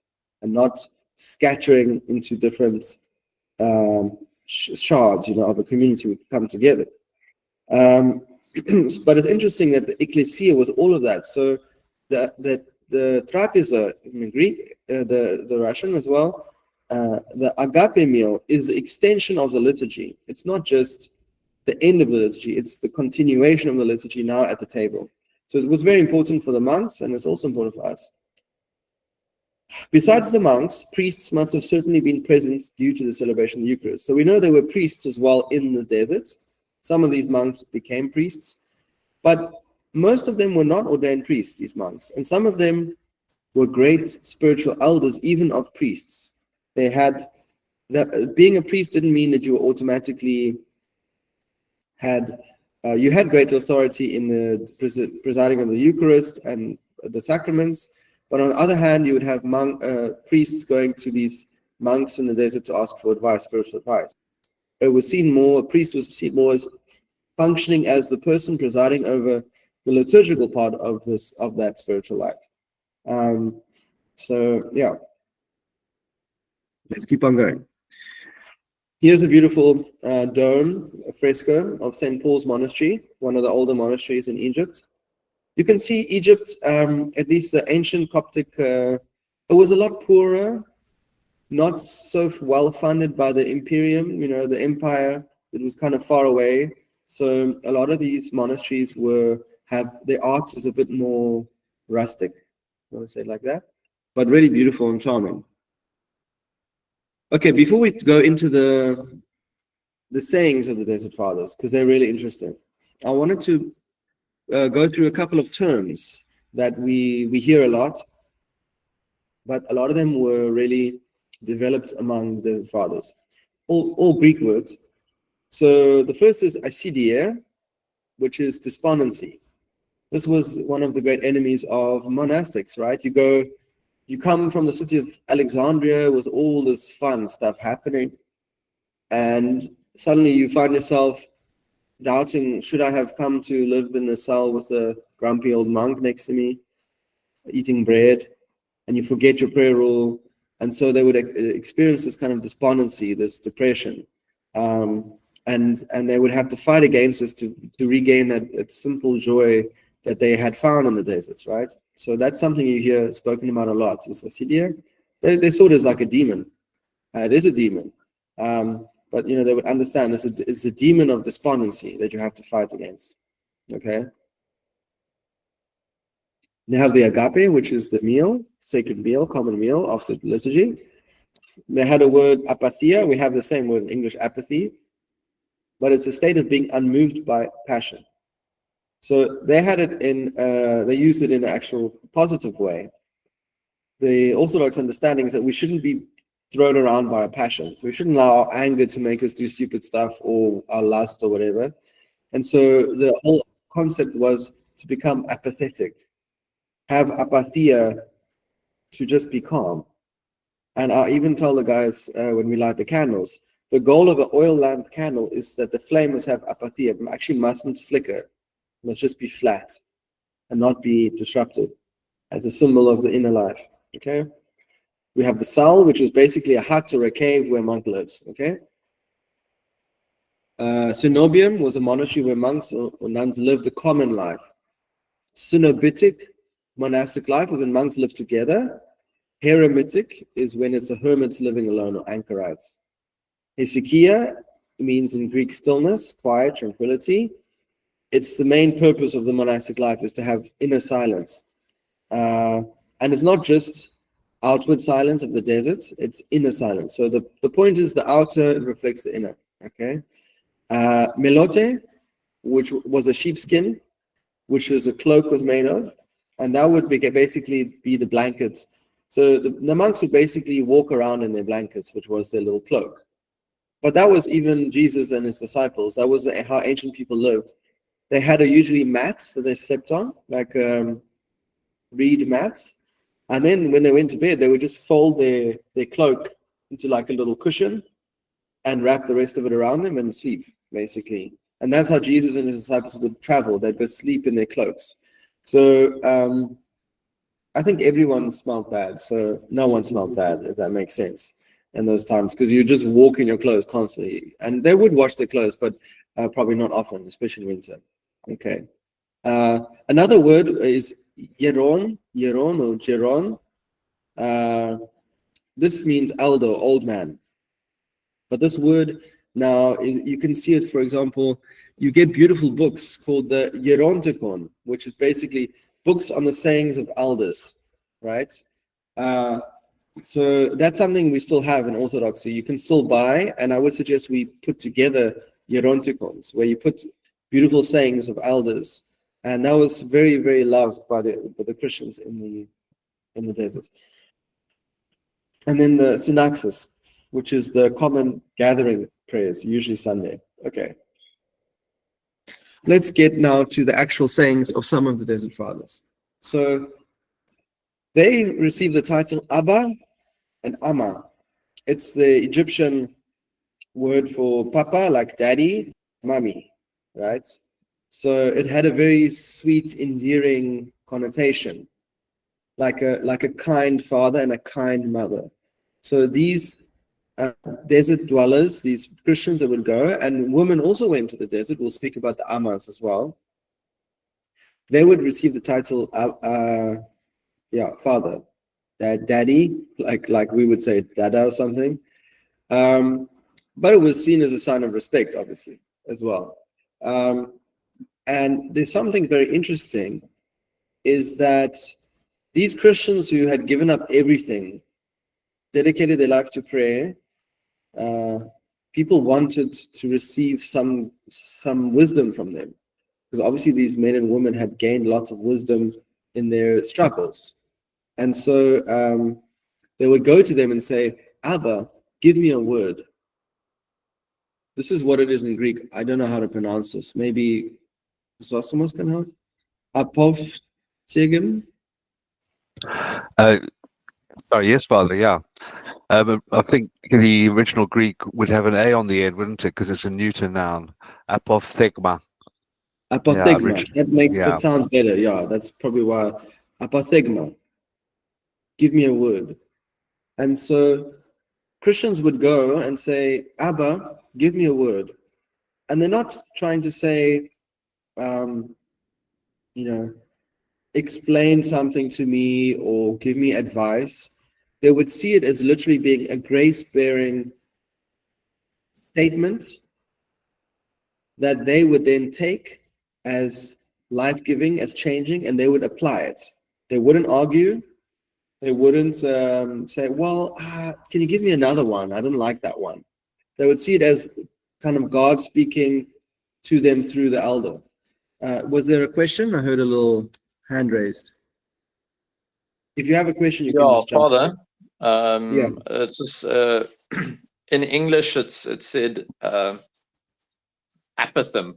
and not scattering into different shards, of a community would come together. But it's interesting that the ecclesia was all of that. So the trapeza in Greek, the Russian as well, the agape meal is the extension of the liturgy. It's not just the end of the liturgy, it's the continuation of the liturgy now at the table. So it was very important for the monks, and it's also important for us. Besides the monks, priests must have certainly been present due to the celebration of the Eucharist. So we know there were priests as well in the desert. Some of these monks became priests, but most of them were not ordained priests, these monks, and some of them were great spiritual elders, even of priests. They had that being a priest didn't mean that you were automatically had you had great authority in the presiding of the Eucharist and the sacraments, but on the other hand, you would have priests going to these monks in the desert to ask for advice, spiritual advice. A priest was seen more as functioning as the person presiding over the liturgical part of that spiritual life. So yeah, let's keep on going. Here's a beautiful dome, a fresco of St. Paul's Monastery, one of the older monasteries in Egypt. You can see Egypt, at least the ancient Coptic, it was a lot poorer, not so well funded by the imperium, the empire. It was kind of far away. So a lot of these monasteries have the art is a bit more rustic, I want to say it like that, but really beautiful and charming. Okay, before we go into the sayings of the Desert Fathers, because they're really interesting, I wanted to go through a couple of terms that we hear a lot, but a lot of them were really developed among the Desert Fathers. All Greek words. So the first is asidia, which is despondency. This was one of the great enemies of monastics, right? You come from the city of Alexandria with all this fun stuff happening, and suddenly you find yourself doubting, should I have come to live in a cell with a grumpy old monk next to me, eating bread, and you forget your prayer rule. And so they would experience this kind of despondency, this depression. And they would have to fight against this to regain that simple joy that they had found in the deserts, right? So that's something you hear spoken about a lot. Is asidia. They saw it as like a demon. It is a demon. But they would understand this. It's a demon of despondency that you have to fight against. Okay. They have the agape, which is the meal, sacred meal, common meal after liturgy. They had a word apathia. We have the same word in English, apathy, but it's a state of being unmoved by passion. So they had it they used it in an actual positive way. The Orthodox understanding is that we shouldn't be thrown around by our passions. We shouldn't allow our anger to make us do stupid stuff, or our lust or whatever. And so the whole concept was to become apathetic, have apathia, to just be calm. And I even tell the guys when we light the candles, the goal of an oil lamp candle is that the flame must have apathia. It actually mustn't flicker. It must just be flat and not be disrupted, as a symbol of the inner life. Okay. We have the cell, which is basically a hut or a cave where a monk lives. Okay. Cenobium was a monastery where monks or nuns lived a common life. Cenobitic monastic life is when monks live together. Heremitic is when it's a hermits living alone, or anchorites. Hesychia means in Greek stillness, quiet, tranquility. It's the main purpose of the monastic life, is to have inner silence. And it's not just outward silence of the deserts, it's inner silence. So the point is the outer reflects the inner. Okay. Melote, which was a sheepskin, which was a cloak was made of, and that would basically be the blankets. So the monks would basically walk around in their blankets, which was their little cloak. But that was even Jesus and his disciples. That was how ancient people lived. They had usually mats that they slept on, like reed mats. And then when they went to bed, they would just fold their cloak into like a little cushion and wrap the rest of it around them and sleep, basically. And that's how Jesus and his disciples would travel. They'd go sleep in their cloaks. So I think everyone smelled bad. So no one smelled bad, if that makes sense, in those times, because you just walk in your clothes constantly. And they would wash their clothes, but probably not often, especially in winter. Okay. Another word is Yeron or Geron. This means elder, old man. But this word now you can see it, for example, you get beautiful books called the Geronticon, which is basically books on the sayings of elders, right? So that's something we still have in Orthodoxy. You can still buy, and I would suggest we put together Geronticons, where you put beautiful sayings of elders, And that was very, very loved by the Christians in the desert. And then the synaxis, which is the common gathering prayers, usually Sunday. Okay. Let's get now to the actual sayings of some of the Desert Fathers. So they received the title Abba and Amma. It's the Egyptian word for papa, like daddy, mommy, right? So it had a very sweet, endearing connotation, like a kind father and a kind mother. So these desert dwellers, these Christians that would go, and women also went to the desert. We'll speak about the Ammas as well. They would receive the title, father, daddy, like we would say dada or something. But it was seen as a sign of respect, obviously, as well. And there's something very interesting, is that these Christians who had given up everything, dedicated their life to prayer, people wanted to receive some wisdom from them, because obviously these men and women had gained lots of wisdom in their struggles. And so they would go to them and say, Abba, give me a word. This is what it is in Greek. I don't know how to pronounce this. Maybe Zostomos can help? Apophthegm? Sorry, yes, Father, yeah. I think the original Greek would have an A on the end, wouldn't it? Because it's a neuter noun. Apophthegma. Apophthegma. Yeah, That sounds better. Yeah, that's probably why. Apophthegma. Give me a word. And so Christians would go and say, Abba, give me a word. And they're not trying to say, explain something to me or give me advice. They would see it as literally being a grace-bearing statement that they would then take as life-giving, as changing, and they would apply it. They wouldn't argue. They wouldn't say, well, can you give me another one? I don't like that one. They would see it as kind of God speaking to them through the elder. Was there a question? I heard a little hand raised. If you have a question, you can just jump. Father. It's just in English. It's said apothem.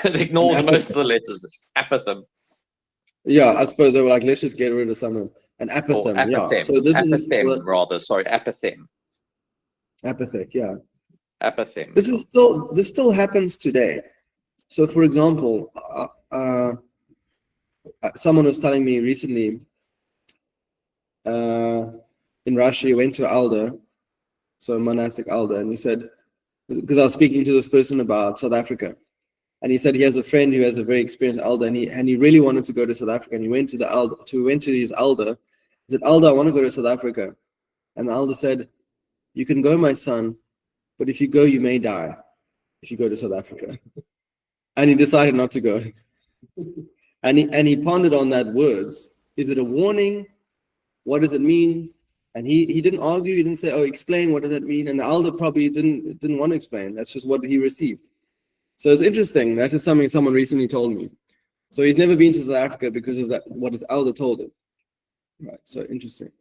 It ignores most of the letters. Apothem. Yeah, I suppose they were like, let's just get rid of something. An apothem. Yeah. So this apothem, rather. Sorry, apothem. Apothic. Yeah. Apothem. This still happens today. So, for example, someone was telling me recently. In Russia, he went to Elder, so a monastic elder, and he said, because I was speaking to this person about South Africa, and he said he has a friend who has a very experienced elder, and he really wanted to go to South Africa, and he went to his elder. He said, Elder, I want to go to South Africa, and the elder said, you can go, my son, but if you go, you may die if you go to South Africa. And he decided not to go. And he pondered on that words. Is it a warning? What does it mean? And he didn't argue. He didn't say, oh, explain, what does that mean? And the elder probably didn't want to explain. That's just what he received. So it's interesting. That is something someone recently told me. So he's never been to South Africa because of that, what his elder told him. Right, so interesting.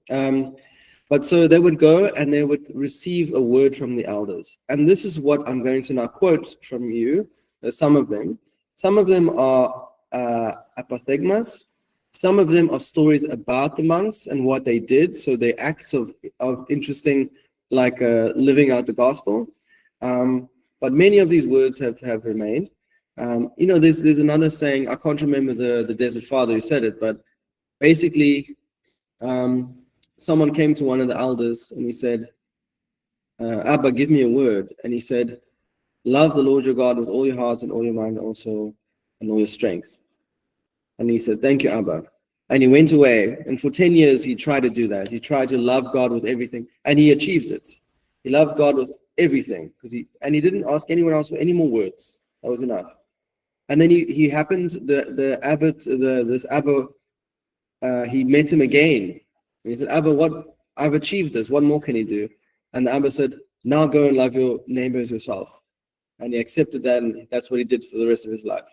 But so they would go and they would receive a word from the elders. And this is what I'm going to now quote from you, some of them. Some of them are apophthegmas. Some of them are stories about the monks and what they did. So they're acts of interesting, like living out the gospel. But many of these words have remained. There's another saying, I can't remember the Desert Father who said it, but basically, someone came to one of the elders and he said, Abba, give me a word. And he said, love the Lord your God with all your heart and all your mind also and all your strength. And he said, thank you, Abba. And he went away. And for 10 years, he tried to do that. He tried to love God with everything. And he achieved it. He loved God with everything. He didn't ask anyone else for any more words. That was enough. And then he happened, the abbot, this Abba, he met him again. And he said, Abba, I've achieved this. What more can he do? And the Abba said, now go and love your neighbor as yourself. And he accepted that, and that's what he did for the rest of his life.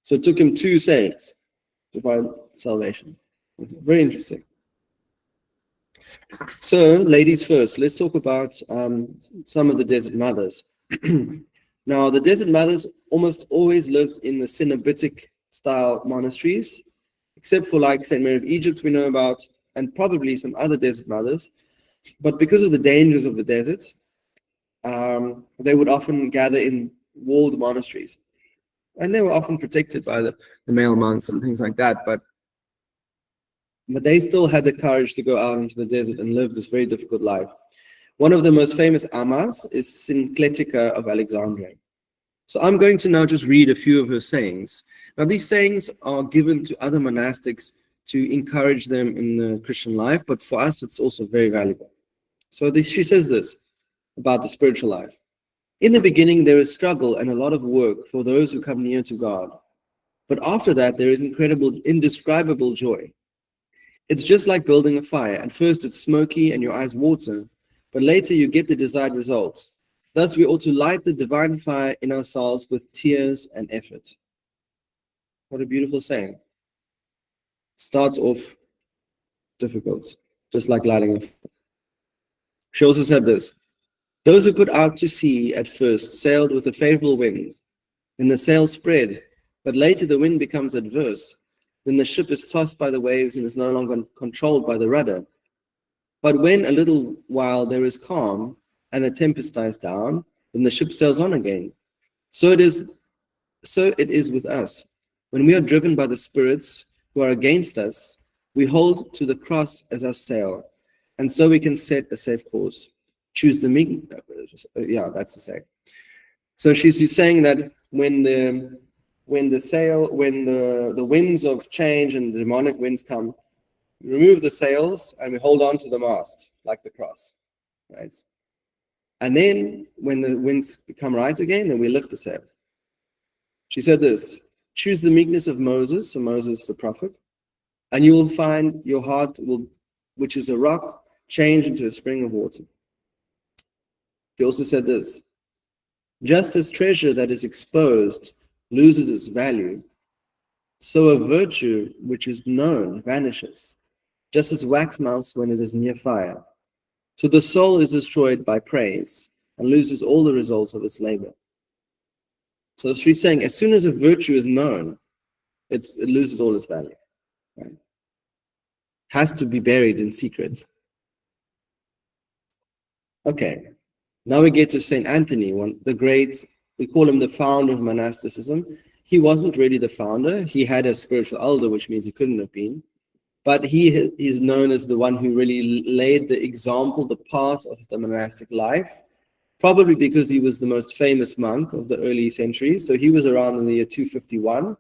So it took him 2 sayings to find salvation. Very interesting. So, ladies first, let's talk about some of the desert mothers. Now, the desert mothers almost always lived in the Cenobitic style monasteries, except for like St. Mary of Egypt we know about, and probably some other desert mothers. But because of the dangers of the desert, they would often gather in walled monasteries. And they were often protected by the male monks and things like that. But they still had the courage to go out into the desert and live this very difficult life. One of the most famous amas is Syncletica of Alexandria. So I'm going to now just read a few of her sayings. Now these sayings are given to other monastics to encourage them in the Christian life, but for us it's also very valuable. So she says this about the spiritual life. In the beginning there is struggle and a lot of work for those who come near to God. But after that there is incredible, indescribable joy. It's just like building a fire. At first it's smoky and your eyes water, but later you get the desired results. Thus we ought to light the divine fire in ourselves with tears and effort. What a beautiful saying. Starts off difficult, just like lighting a fire. She also said this: those who put out to sea at first sailed with a favorable wind. Then the sail spread, but later the wind becomes adverse. Then the ship is tossed by the waves and is no longer controlled by the rudder. But when a little while there is calm and the tempest dies down, then the ship sails on again. So it is with us. When we are driven by the spirits who are against us, we hold to the cross as our sail, and so we can set a safe course. Choose the meek. Yeah, that's the saying. So she's saying that when the winds of change and demonic winds come, we remove the sails and we hold on to the mast like the cross, right? And then when the winds become right again, then we lift the sail. She said this: choose the meekness of Moses, so Moses the prophet, and you will find your heart will, which is a rock, change into a spring of water. She also said this: just as treasure that is exposed loses its value, so a virtue which is known vanishes, just as wax melts when it is near fire. So the soul is destroyed by praise and loses all the results of its labor. So she's saying as soon as a virtue is known, it loses all its value. Right? Has to be buried in secret. Okay, now we get to St. Anthony, the great, we call him the founder of monasticism. He wasn't really the founder. He had a spiritual elder, which means he couldn't have been. But he is known as the one who really laid the example, the path of the monastic life, probably because he was the most famous monk of the early centuries. So he was around in the year 251,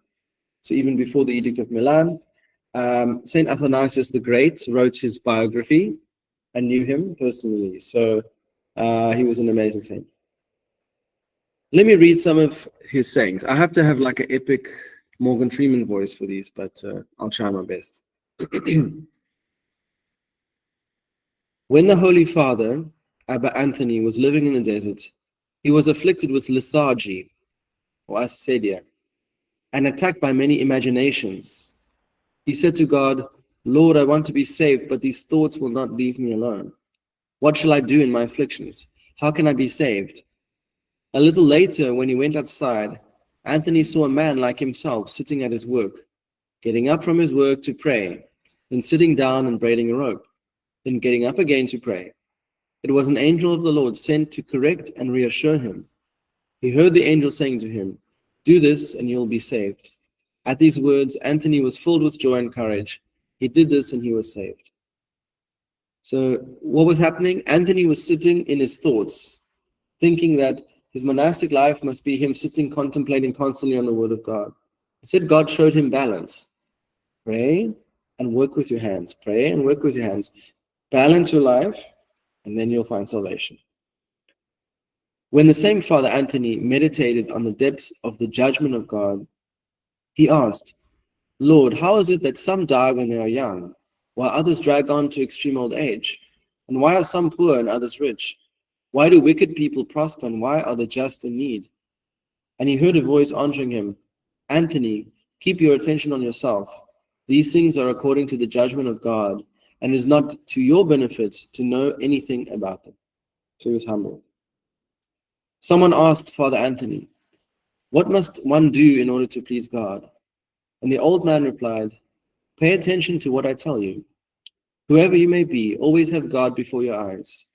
so even before the Edict of Milan. St. Athanasius the Great wrote his biography and knew him personally. So he was an amazing saint. Let me read some of his sayings. I have to have like an epic Morgan Freeman voice for these, but I'll try my best. When the Holy Father, Abba Anthony, was living in the desert, he was afflicted with lethargy, or acedia, and attacked by many imaginations. He said to God, Lord, I want to be saved, but these thoughts will not leave me alone. What shall I do in my afflictions? How can I be saved? A little later, when he went outside, Anthony saw a man like himself sitting at his work, getting up from his work to pray, then sitting down and braiding a rope, then getting up again to pray. It was an angel of the Lord sent to correct and reassure him. He heard the angel saying to him, do this and you'll be saved. At these words, Anthony was filled with joy and courage. He did this and he was saved. So what was happening? Anthony was sitting in his thoughts, thinking that his monastic life must be him sitting, contemplating constantly on the word of God. He said God showed him balance. Pray and work with your hands. Pray and work with your hands. Balance your life, and then you'll find salvation. When the same Father Anthony meditated on the depths of the judgment of God, he asked, Lord, how is it that some die when they are young, while others drag on to extreme old age? And why are some poor and others rich? Why do wicked people prosper, and why are the just in need? And he heard a voice answering him, Anthony, Keep your attention on yourself. These things are according to the judgment of God, and it is not to your benefit to know anything about them. So he was humble. Someone asked Father Anthony, what must one do in order to please God? And the old man replied, pay attention to what I tell you. Whoever you may be, always have God before your eyes.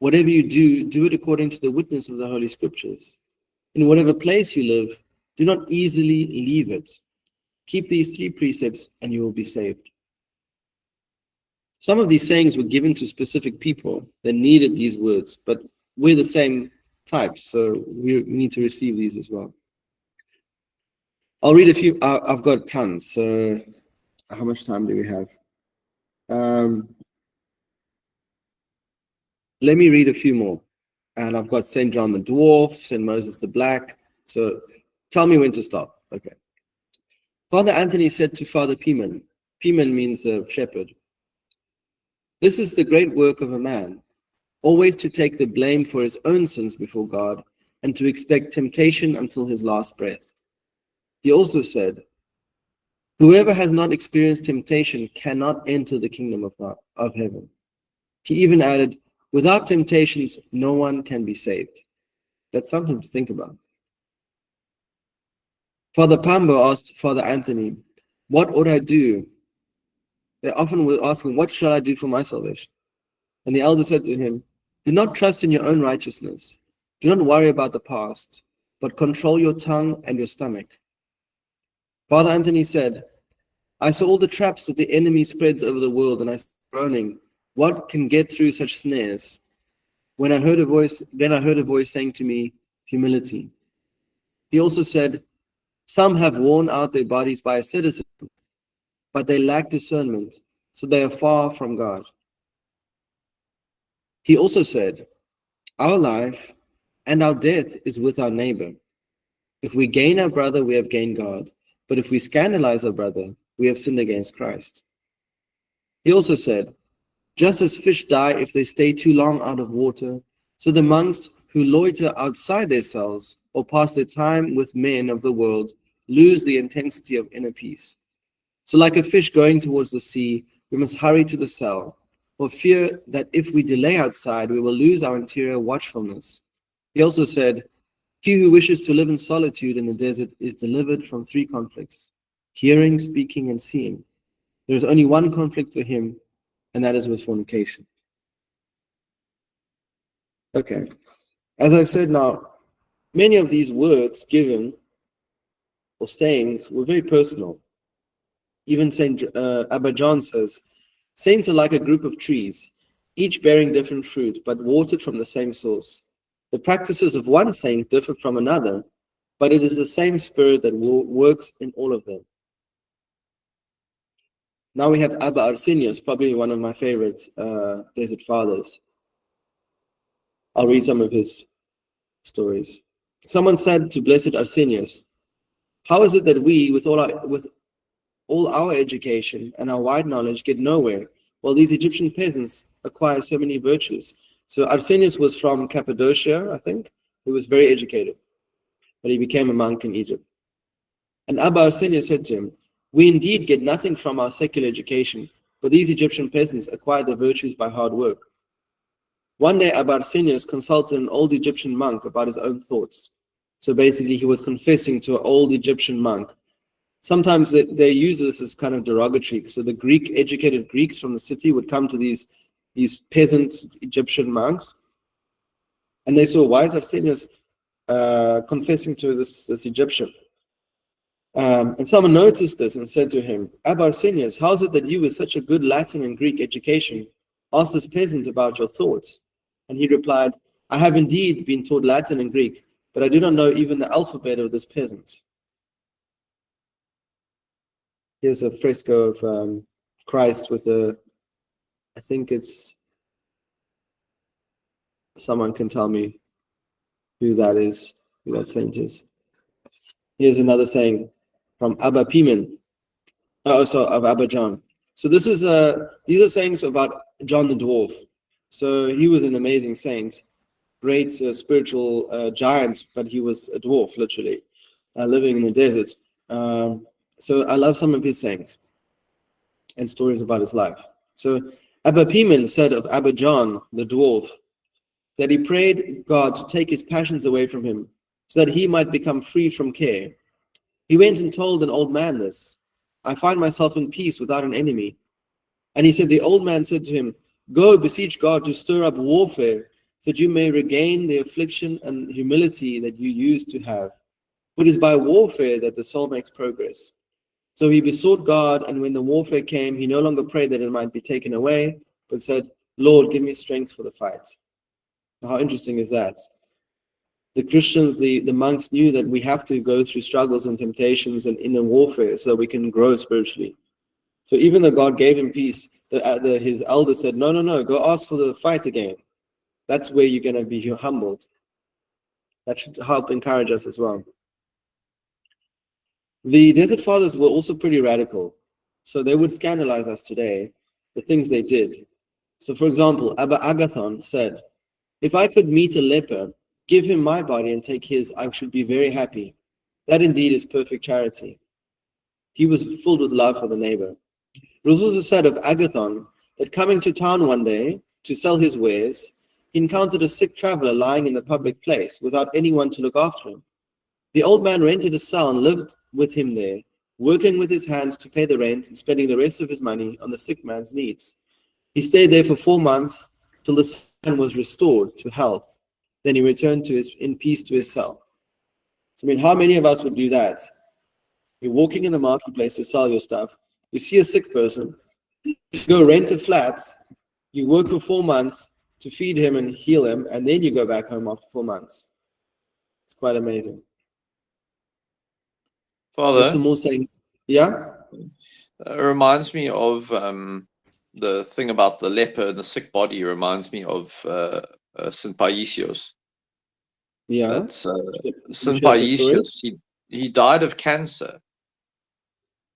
Whatever you do, do it according to the witness of the Holy Scriptures. In whatever place you live, do not easily leave it. Keep these 3 precepts and you will be saved. Some of these sayings were given to specific people that needed these words, but we're the same type, so we need to receive these as well. I'll read a few. I've got tons, so how much time do we have? Let me read a few more. And I've got St. John the Dwarf, St. Moses the Black, so tell me when to stop. Okay. Father Anthony said to Father Pimen, Pimen means shepherd, this is the great work of a man, always to take the blame for his own sins before God and to expect temptation until his last breath. He also said, whoever has not experienced temptation cannot enter the kingdom of heaven. He even added, without temptations, no one can be saved. That's something to think about. Father Pambo asked Father Anthony, what ought I do? They often were asking, what shall I do for my salvation? And the elder said to him, do not trust in your own righteousness. Do not worry about the past, but control your tongue and your stomach. Father Anthony said, I saw all the traps that the enemy spreads over the world, and I was groaning, what can get through such snares? Then I heard a voice saying to me, humility. He also said, some have worn out their bodies by asceticism, but they lack discernment, so they are far from God. He also said, our life and our death is with our neighbor. If we gain our brother, we have gained God. But if we scandalize our brother, we have sinned against Christ. He also said, just as fish die if they stay too long out of water, so the monks who loiter outside their cells or pass their time with men of the world lose the intensity of inner peace. So like a fish going towards the sea, we must hurry to the cell, for fear that if we delay outside, we will lose our interior watchfulness. He also said, he who wishes to live in solitude in the desert is delivered from 3 conflicts, hearing, speaking, and seeing. There is only one conflict for him, and that is with fornication. Okay. As I said now, many of these words given or sayings were very personal. Even St. Abba John says, saints are like a group of trees, each bearing different fruit, but watered from the same source. The practices of one saint differ from another, but it is the same spirit that works in all of them. Now we have Abba Arsenius, probably one of my favorite desert fathers. I'll read some of his stories. Someone said to Blessed Arsenius, how is it that we, with all our education and our wide knowledge, get nowhere, while these Egyptian peasants acquire so many virtues? So Arsenius was from Cappadocia, I think. He was very educated, but he became a monk in Egypt. And Abba Arsenius said to him, we indeed get nothing from our secular education, but these Egyptian peasants acquire the virtues by hard work. One day, Abba Arsenius consulted an old Egyptian monk about his own thoughts. So basically, he was confessing to an old Egyptian monk. Sometimes they use this as kind of derogatory. So the educated Greeks from the city would come to these peasant Egyptian monks, and they saw, why is Arsenius confessing to this Egyptian? And someone noticed this and said to him, Abba Arsenius, how is it that you, with such a good Latin and Greek education, ask this peasant about your thoughts? And he replied, I have indeed been taught Latin and Greek, but I do not know even the alphabet of this peasant. Here's a fresco of Christ with I think it's, someone can tell me who that is, who that saint is. Here's another saying from Abba Pimen, of Abba John. So this is these are sayings about John the Dwarf. So he was an amazing saint, great spiritual giant, but he was a dwarf, literally, living in the desert. So I love some of his sayings and stories about his life. So Abba Pimen said of Abba John, the dwarf, that he prayed God to take his passions away from him so that he might become free from care. He went and told an old man this. I find myself in peace without an enemy. And he said, the old man said to him, go beseech God to stir up warfare so that you may regain the affliction and humility that you used to have. For it is by warfare that the soul makes progress. So he besought God, and when the warfare came, he no longer prayed that it might be taken away, but said, Lord, give me strength for the fight. How interesting is that? The Christians, the monks knew that we have to go through struggles and temptations and inner warfare so that we can grow spiritually. So even though God gave him peace, his elder said, no, go ask for the fight again. That's where you're going to be humbled. That should help encourage us as well. The Desert Fathers were also pretty radical. So they would scandalize us today, the things they did. So for example, Abba Agathon said, if I could meet a leper, give him my body and take his, I should be very happy. That indeed is perfect charity. He was filled with love for the neighbor. It was also said of Agathon that coming to town one day to sell his wares, he encountered a sick traveler lying in the public place without anyone to look after him. The old man rented a cell and lived with him there, working with his hands to pay the rent and spending the rest of his money on the sick man's needs. He stayed there for 4 months till the man was restored to health. Then he returned in peace to his cell. So, how many of us would do that? You're walking in the marketplace to sell your stuff. You see a sick person. You go rent a flat. You work for 4 months to feed him and heal him, and then you go back home after 4 months. It's quite amazing. Father, some more saying, yeah? it reminds me of the thing about the leper and the sick body. Reminds me of St. Paisios. Yeah. That's St. Paisios. He died of cancer,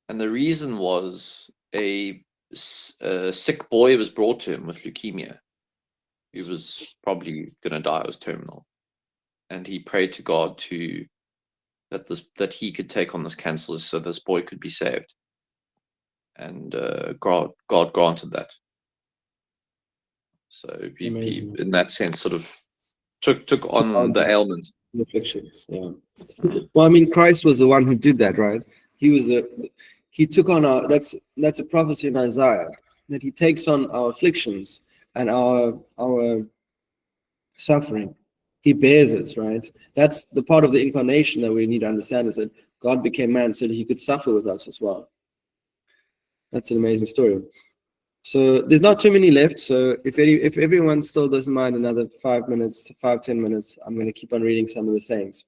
and the reason was a sick boy was brought to him with leukemia. He was probably going to die. It was terminal, and he prayed to God that he could take on this cancer so this boy could be saved. And God granted that. So he in that sense, sort of took on the ailment. The afflictions, yeah. Well, Christ was the one who did that, right? He took on that's a prophecy in Isaiah, that he takes on our afflictions and our suffering. He bears it, right? That's the part of the incarnation that we need to understand, is that God became man so that he could suffer with us as well. That's an amazing story. So there's not too many left. So if everyone still doesn't mind another 5 minutes, 10 minutes, I'm going to keep on reading some of the sayings.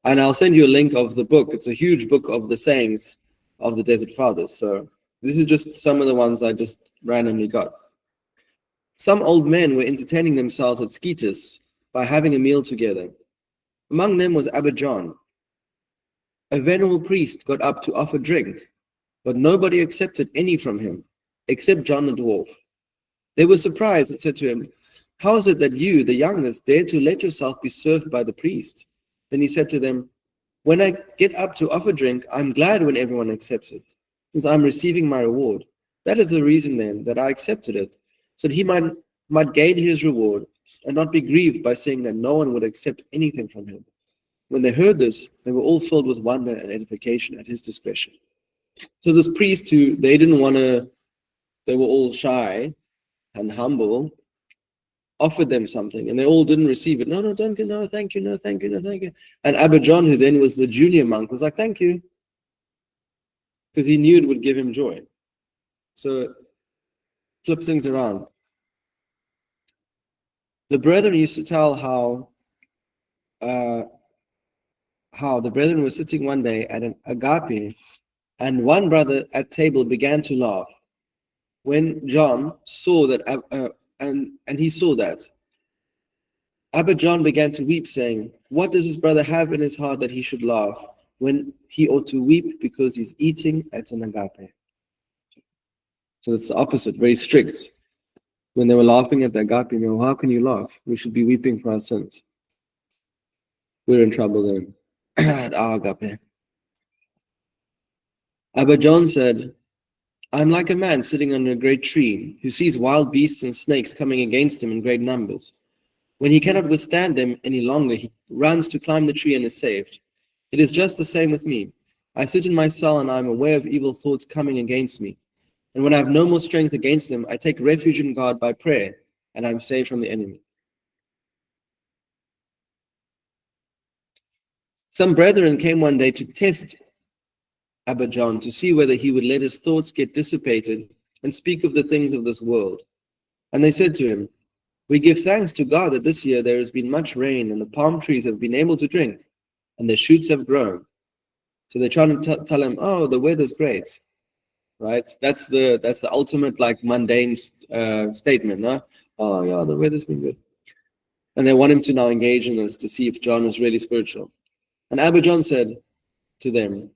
And I'll send you a link of the book. It's a huge book of the sayings of the Desert Fathers. So this is just some of the ones I just randomly got. Some old men were entertaining themselves at Skeetus by having a meal together. Among them was Abba John. A venerable priest got up to offer drink, but nobody accepted any from him, except John the dwarf. They were surprised and said to him, how is it that you, the youngest, dare to let yourself be served by the priest? Then he said to them, when I get up to offer drink, I'm glad when everyone accepts it, since I'm receiving my reward. That is the reason then that I accepted it, so that he might gain his reward and not be grieved by saying that no one would accept anything from him. When they heard this, they were all filled with wonder and edification at his discretion. So this priest who they were all shy and humble, offered them something, and they all didn't receive it. No, don't get, no, thank you, no, thank you, no, thank you. And Abba John, who then was the junior monk, was like, thank you, because he knew it would give him joy. So flip things around. The brethren used to tell how the brethren were sitting one day at an agape, and one brother at table began to laugh. When John saw that, and he saw that, Abba John began to weep, saying, what does his brother have in his heart that he should laugh, when he ought to weep because he's eating at an agape? So it's the opposite, very strict. When they were laughing at the agape, how can you laugh? We should be weeping for our sins. We're in trouble then at our agape. Abba John said, I'm like a man sitting under a great tree who sees wild beasts and snakes coming against him in great numbers. When he cannot withstand them any longer, he runs to climb the tree and is saved. It is just the same with me. I sit in my cell and I am aware of evil thoughts coming against me. And when I have no more strength against them, I take refuge in God by prayer, and I am saved from the enemy. Some brethren came one day to test Abba John to see whether he would let his thoughts get dissipated and speak of the things of this world. And they said to him, we give thanks to God that this year there has been much rain and the palm trees have been able to drink and their shoots have grown. So they're trying to tell him, oh, the weather's great, right? That's the ultimate like mundane statement, no? Oh yeah, the weather's been good. And they want him to now engage in this to see if John is really spiritual. And Abba John said to them,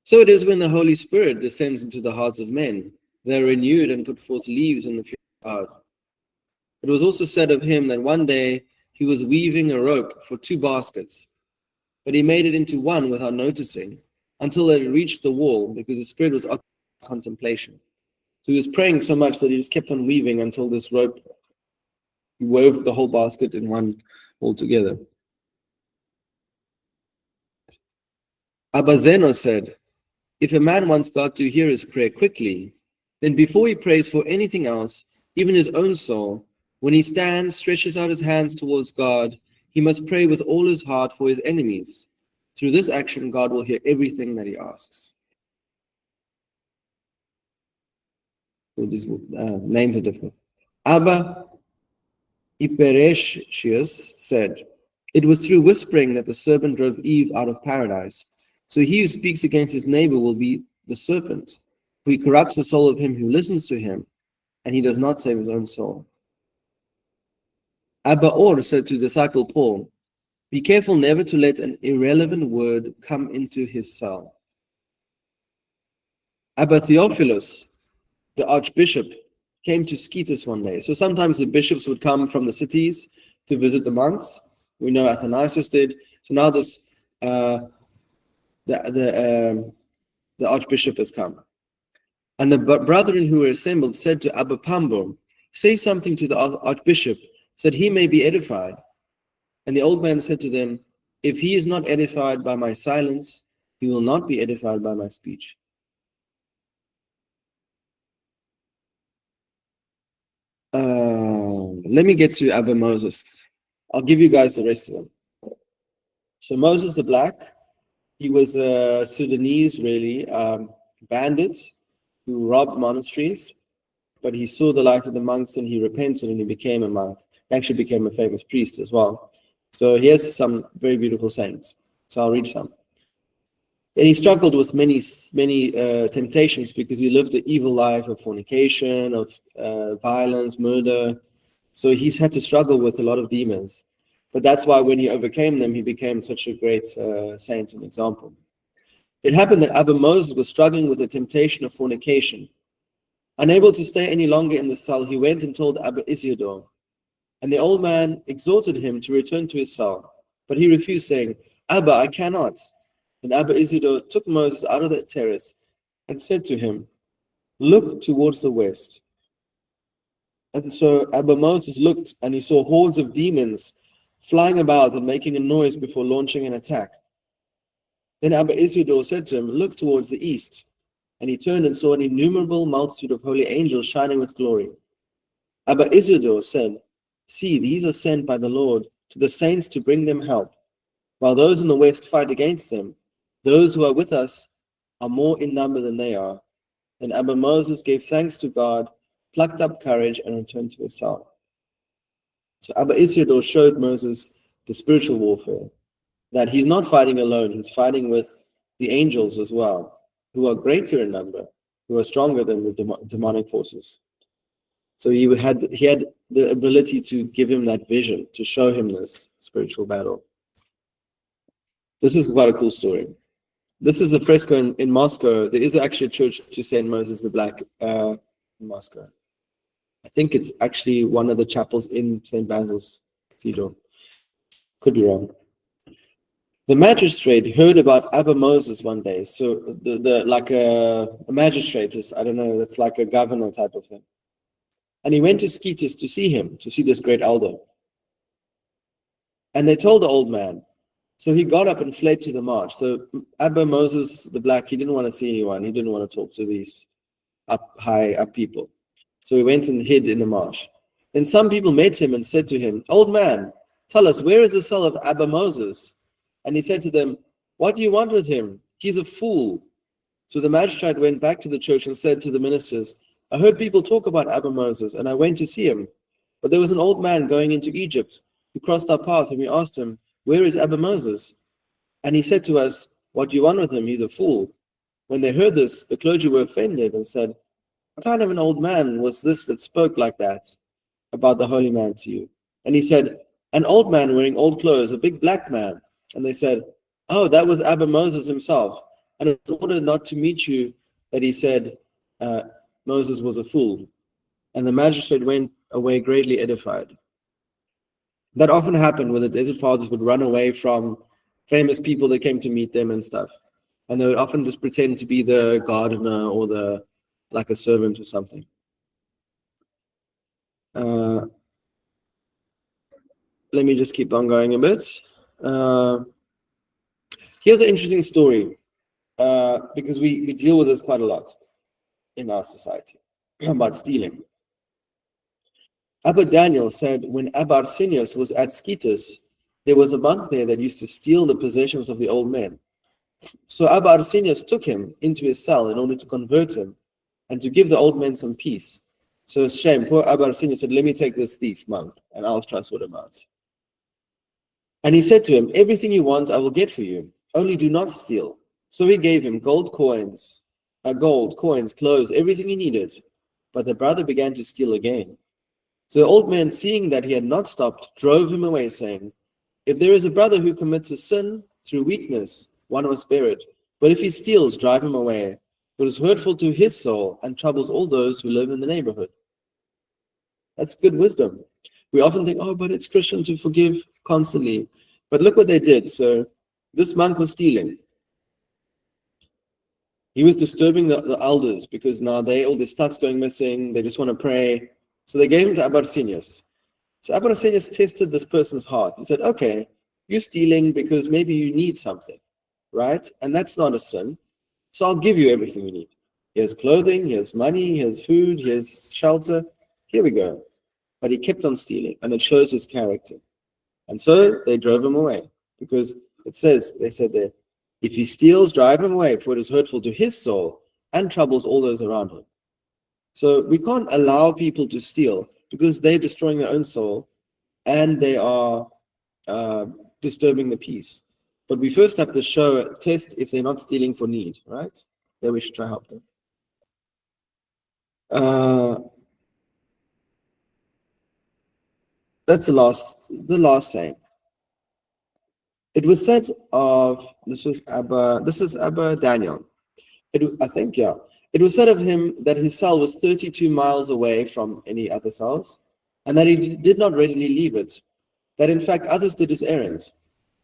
so it is when the Holy Spirit descends into the hearts of men. They are renewed and put forth leaves in the fear of God. It was also said of him that one day he was weaving a rope for 2 baskets, but he made it into one without noticing until it reached the wall because the Spirit was occupied with contemplation. So he was praying so much that he just kept on weaving until this rope, he wove the whole basket in one altogether. Abba Zeno said, if a man wants God to hear his prayer quickly, then before he prays for anything else, even his own soul, when he stands, stretches out his hands towards God, he must pray with all his heart for his enemies. Through this action, God will hear everything that he asks. So these names are different. Abba Iperetius said, it was through whispering that the serpent drove Eve out of paradise. So he who speaks against his neighbor will be the serpent, for he corrupts the soul of him who listens to him, and he does not save his own soul. Abba Or said to disciple Paul, be careful never to let an irrelevant word come into his cell. Abba Theophilus, the archbishop, came to Scetus one day. So sometimes the bishops would come from the cities to visit the monks. We know Athanasius did. So now this the archbishop has come. And the brethren who were assembled said to Abba Pambo, say something to the archbishop, so that he may be edified. And the old man said to them, if he is not edified by my silence, he will not be edified by my speech. Let me get to Abba Moses. I'll give you guys the rest of them. So Moses the Black, he was a Sudanese, really, bandit who robbed monasteries, but he saw the light of the monks and he repented and he became a monk. He actually became a famous priest as well. So he has some very beautiful sayings. So I'll read some. And he struggled with many temptations because he lived an evil life of fornication, of violence, murder. So he's had to struggle with a lot of demons. But that's why when he overcame them, he became such a great saint and example. It happened that Abba Moses was struggling with the temptation of fornication. Unable to stay any longer in the cell, he went and told Abba Isidore. And the old man exhorted him to return to his cell. But he refused, saying, Abba, I cannot. And Abba Isidore took Moses out of the terrace and said to him, look towards the west. And so Abba Moses looked and he saw hordes of demons flying about and making a noise before launching an attack. Then Abba Isidore said to him, look towards the east. And he turned and saw an innumerable multitude of holy angels shining with glory. Abba Isidore said, see, these are sent by the Lord to the saints to bring them help. While those in the west fight against them, those who are with us are more in number than they are. Then Abba Moses gave thanks to God, plucked up courage, and returned to his cell. So Abba Isidore showed Moses the spiritual warfare, that he's not fighting alone, he's fighting with the angels as well, who are greater in number, who are stronger than the demonic forces. So he had the ability to give him that vision, to show him this spiritual battle. This is quite a cool story. This is a fresco in Moscow. There is actually a church to Saint Moses the Black in Moscow. I think it's actually one of the chapels in St. Basil's Cathedral. Could be wrong. The magistrate heard about Abba Moses one day. So the like a magistrate is, I don't know, that's like a governor type of thing. And he went to Skeetus to see him, to see this great elder. And they told the old man. So he got up and fled to the marsh. So Abba Moses the Black, he didn't want to see anyone. He didn't want to talk to these high up people. So he went and hid in the marsh. Then some people met him and said to him, "Old man, tell us, where is the cell of Abba Moses?" And he said to them, "What do you want with him? He's a fool." So the magistrate went back to the church and said to the ministers, "I heard people talk about Abba Moses, and I went to see him. But there was an old man going into Egypt who crossed our path, and we asked him, 'Where is Abba Moses?' And he said to us, 'What do you want with him? He's a fool.'" When they heard this, the clergy were offended and said, "What kind of an old man was this that spoke like that about the holy man to you?" And he said, "An old man wearing old clothes, a big black man." And they said, "Oh, that was Abba Moses himself. And in order not to meet you, that he said Moses was a fool." And the magistrate went away greatly edified. That often happened where the desert fathers would run away from famous people that came to meet them and stuff. And they would often just pretend to be the gardener or the like a servant or something. Let me just keep on going a bit. Here's an interesting story, because we deal with this quite a lot in our society about stealing. Abba Daniel said when Abba Arsenius was at Skeetus, there was a monk there that used to steal the possessions of the old men. So Abba Arsenius took him into his cell in order to convert him and to give the old men some peace. So it's a shame. Poor Abba Arsenius said, "Let me take this thief, monk, and I'll try to sort him out." And he said to him, "Everything you want, I will get for you. Only do not steal." So he gave him gold, coins, clothes, everything he needed. But the brother began to steal again. So the old man, seeing that he had not stopped, drove him away, saying, "If there is a brother who commits a sin through weakness, one must bear it. But if he steals, drive him away. For it is hurtful to his soul and troubles all those who live in the neighborhood." That's good wisdom. We often think, "Oh, but it's Christian to forgive constantly." But look what they did. So this monk was stealing. He was disturbing the elders because now all their stuff's going missing. They just want to pray. So they gave him to Abba Arsenius. So Abba Arsenius tested this person's heart. He said, "Okay, you're stealing because maybe you need something, right? And that's not a sin. So I'll give you everything you need. Here's clothing, here's money, here's food, here's shelter. Here we go." But he kept on stealing, and it shows his character. And so they drove him away, because they said there, "If he steals, drive him away, for it is hurtful to his soul and troubles all those around him." So we can't allow people to steal because they're destroying their own soul and they are disturbing the peace. But we first have to test if they're not stealing for need, right? Then we should try to help them. That's the last saying. It was said of this is Abba Daniel. I think, yeah. It was said of him that his cell was 32 miles away from any other cells, and that he did not readily leave it. That in fact others did his errands.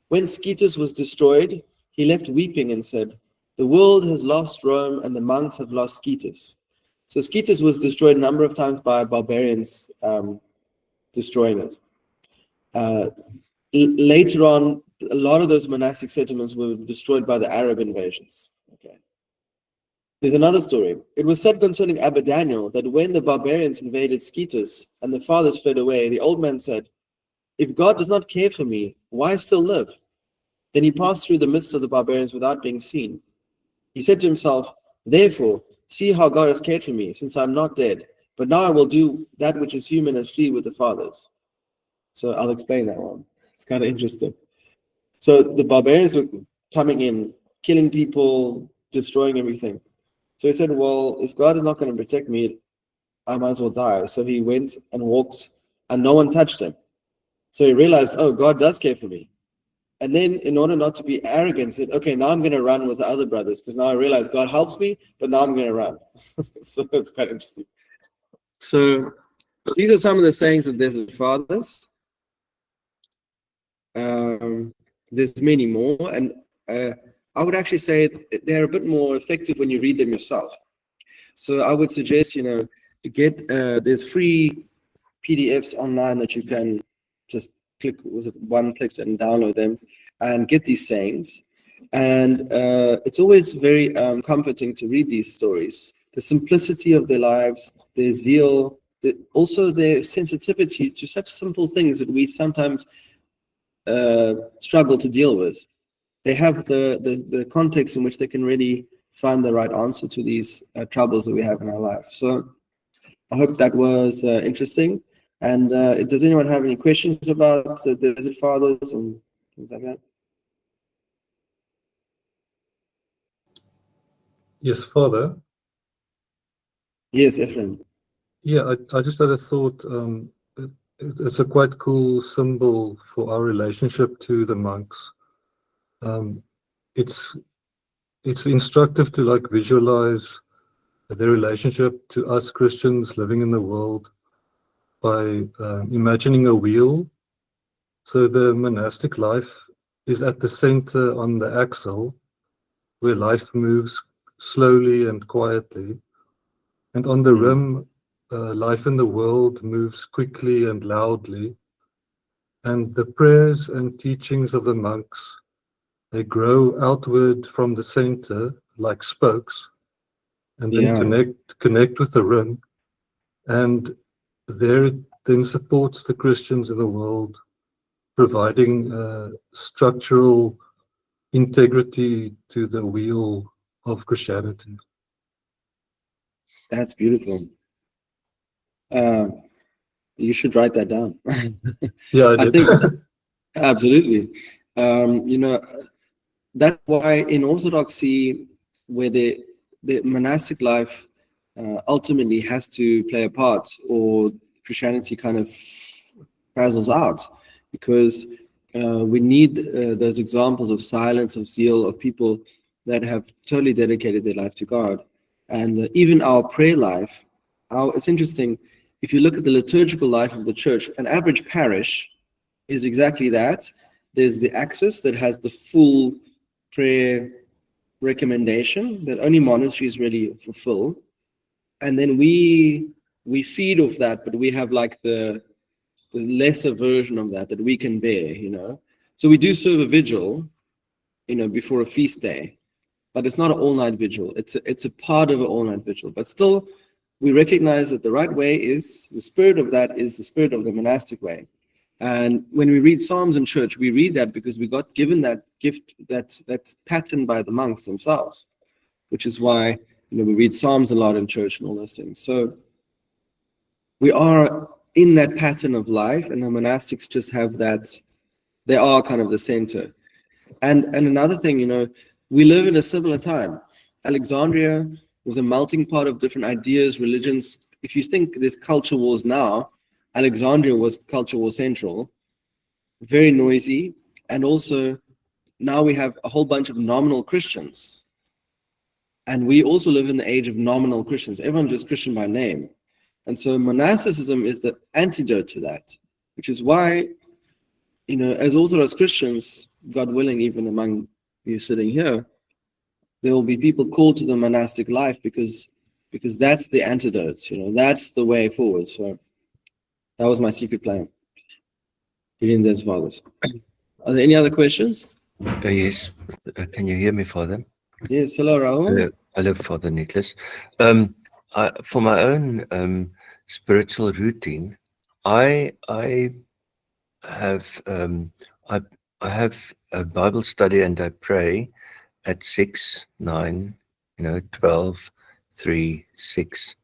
When Skeetus was destroyed, he left weeping and said, "The world has lost Rome, and the monks have lost Skeetus." So Skeetus was destroyed a number of times by barbarians destroying it. Later on, a lot of those monastic settlements were destroyed by the Arab invasions. Okay. There's another story. It was said concerning Abba Daniel that when the barbarians invaded Skeetus and the fathers fled away, the old man said, "If God does not care for me, why still live?" Then he passed through the midst of the barbarians without being seen. He said to himself, "Therefore, see how God has cared for me, since I am not dead. But now I will do that which is human and flee with the fathers." So I'll explain that one. It's kind of interesting. So the barbarians were coming in, killing people, destroying everything. So he said, "Well, if God is not going to protect me, I might as well die." So he went and walked, and no one touched him. So he realized, "Oh, God does care for me." And then, in order not to be arrogant, said, "Okay, now I'm going to run with the other brothers, because now I realize God helps me, but now I'm going to run." So it's quite interesting. So these are some of the sayings of the desert fathers. there's many more, and I would actually say they're a bit more effective when you read them yourself. So I would suggest, to get there's free PDFs online that you can just click, was it one click and download them and get these sayings. And it's always very comforting to read these stories. The simplicity of their lives, their zeal, also their sensitivity to such simple things that we sometimes struggle to deal with. They have the context in which they can really find the right answer to these troubles that we have in our life. So I hope that was interesting. And does anyone have any questions about the Desert Fathers and things like that? Yes, Father. Yes, Ephraim. Yeah, I just had a thought. It's a quite cool symbol for our relationship to the monks. It's instructive to like visualize their relationship to us Christians living in the world by imagining a wheel. So the monastic life is at the center on the axle, where life moves slowly and quietly. And on the rim, life in the world moves quickly and loudly. And the prayers and teachings of the monks, they grow outward from the center like spokes, and then connect with the rim. And there it then supports the Christians in the world, providing structural integrity to the wheel of Christianity. That's beautiful. You should write that down. Yeah, I I did. think absolutely. That's why in Orthodoxy, where the monastic life ultimately has to play a part, or Christianity kind of frazzles out, because we need those examples of silence, of zeal, of people that have totally dedicated their life to God. And even our prayer life, it's interesting, if you look at the liturgical life of the church, an average parish is exactly that. There's the axis that has the full prayer recommendation that only monasteries really fulfill. And then we feed off that, but we have like the lesser version of that we can bear, So we do serve a vigil, before a feast day, but it's not an all-night vigil. It's a part of an all-night vigil. But still, we recognize that the right way is, the spirit of that is the spirit of the monastic way. And when we read Psalms in church, we read that because we got given that gift, that's patterned by the monks themselves, which is why we read Psalms a lot in church and all those things. So we are in that pattern of life, and the monastics just have that. They are kind of the center. And another thing, we live in a similar time. Alexandria was a melting pot of different ideas, religions. If you think there's culture wars now, Alexandria was culture war central, very noisy, and also now we have a whole bunch of nominal Christians. And we also live in the age of nominal Christians. Everyone's just Christian by name. And so monasticism is the antidote to that, which is why, as Orthodox Christians, God willing, even among you sitting here, there will be people called to the monastic life because that's the antidote, that's the way forward. So that was my secret plan. Reading those fathers. Are there any other questions? Yes. Can you hear me, Father? Yes. Hello, Rahul. Hello, Father Nicholas. For my own spiritual routine, I have I have a Bible study and I pray at 6, 9, 12, 3, 6.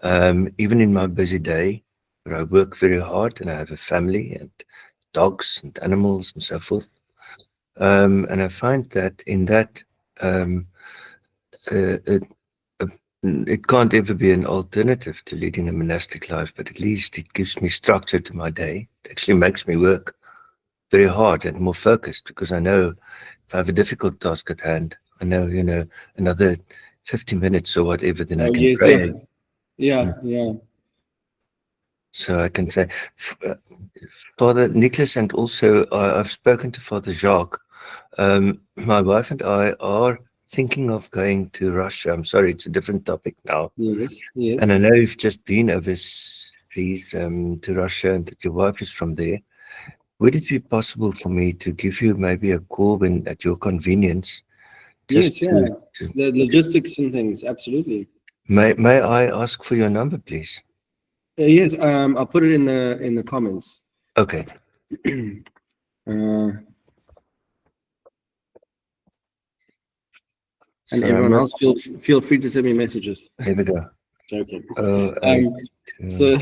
Even in my busy day, where I work very hard and I have a family and dogs and animals and so forth. And I find that in that it can't ever be an alternative to leading a monastic life, but at least it gives me structure to my day. It actually makes me work very hard and more focused, because I know if I have a difficult task at hand, I know, another 50 minutes or whatever, then I can pray. Yeah. So I can say, Father Nicholas, and also I've spoken to Father Jacques. My wife and I are thinking of going to Russia. I'm sorry, it's a different topic now. Yes, yes. And I know you've just been overseas to Russia and that your wife is from there. Would it be possible for me to give you maybe a call when at your convenience? Yes, Just yeah. to, The logistics and things, absolutely. may I ask for your number, please? Yes, I'll put it in the comments. Okay. And So everyone else, feel free to send me messages. Here we go. Joking. Oh, So,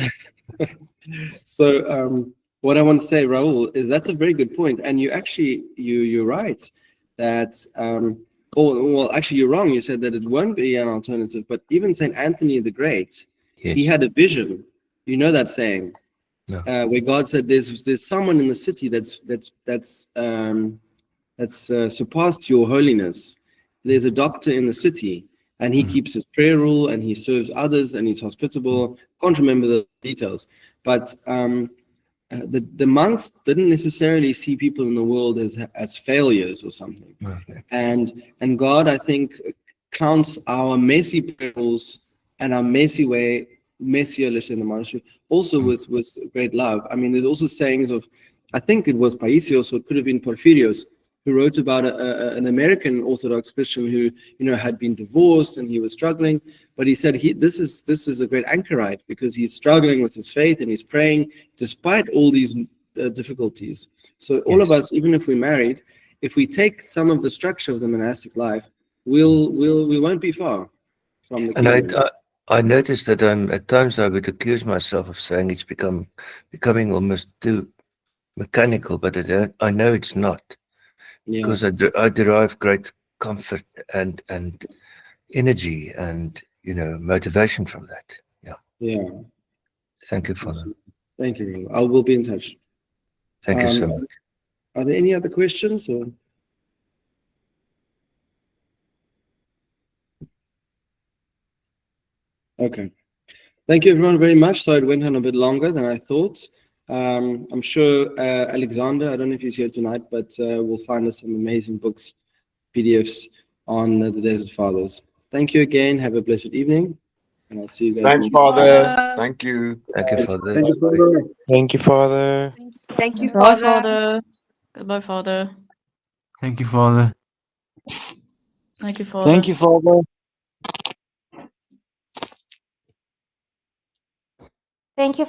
what I want to say, Raul, is that's a very good point, and you're right that well, actually, you're wrong. You said that it won't be an alternative, but even Saint Anthony the Great, yes. he had a vision. You know that saying, No. where God said, "There's someone in the city that's surpassed your holiness. There's a doctor in the city, and he keeps his prayer rule, and he serves others, and he's hospitable." Can't remember the details, but the monks didn't necessarily see people in the world as failures or something. Okay. And God, I think, counts our messy prayer rules and our messier in the monastery also with great love. I mean, there's also sayings of, I think it was Paisios, or it could have been Porphyrios, who wrote about an American Orthodox Christian who, had been divorced and he was struggling. But he said this is a great anchorite because he's struggling with his faith and he's praying despite all these difficulties. So all of us, even if we're married, if we take some of the structure of the monastic life, we won't be far from the kingdom. And I noticed that at times I would accuse myself of saying it's becoming almost too mechanical, but I know it's not. Yeah. Because I derive great comfort and energy and motivation from that. Yeah. Thank you, Father. Thank you. I will be in touch. Thank you so much. Are there any other questions? Or? Okay. Thank you, everyone, very much. So it went on a bit longer than I thought. I'm sure Alexander, I don't know if he's here tonight, but we'll find us some amazing books, PDFs on the Desert Fathers. Thank you again. Have a blessed evening. And I'll see you guys. Thanks, Father. Thank you. Thank you, Father. Thank you, Father. Thank you, Father. Thank you, Goodbye, Father. Goodbye, Father. Thank you, Father. Thank you, Father. Thank you, Father. Thank you.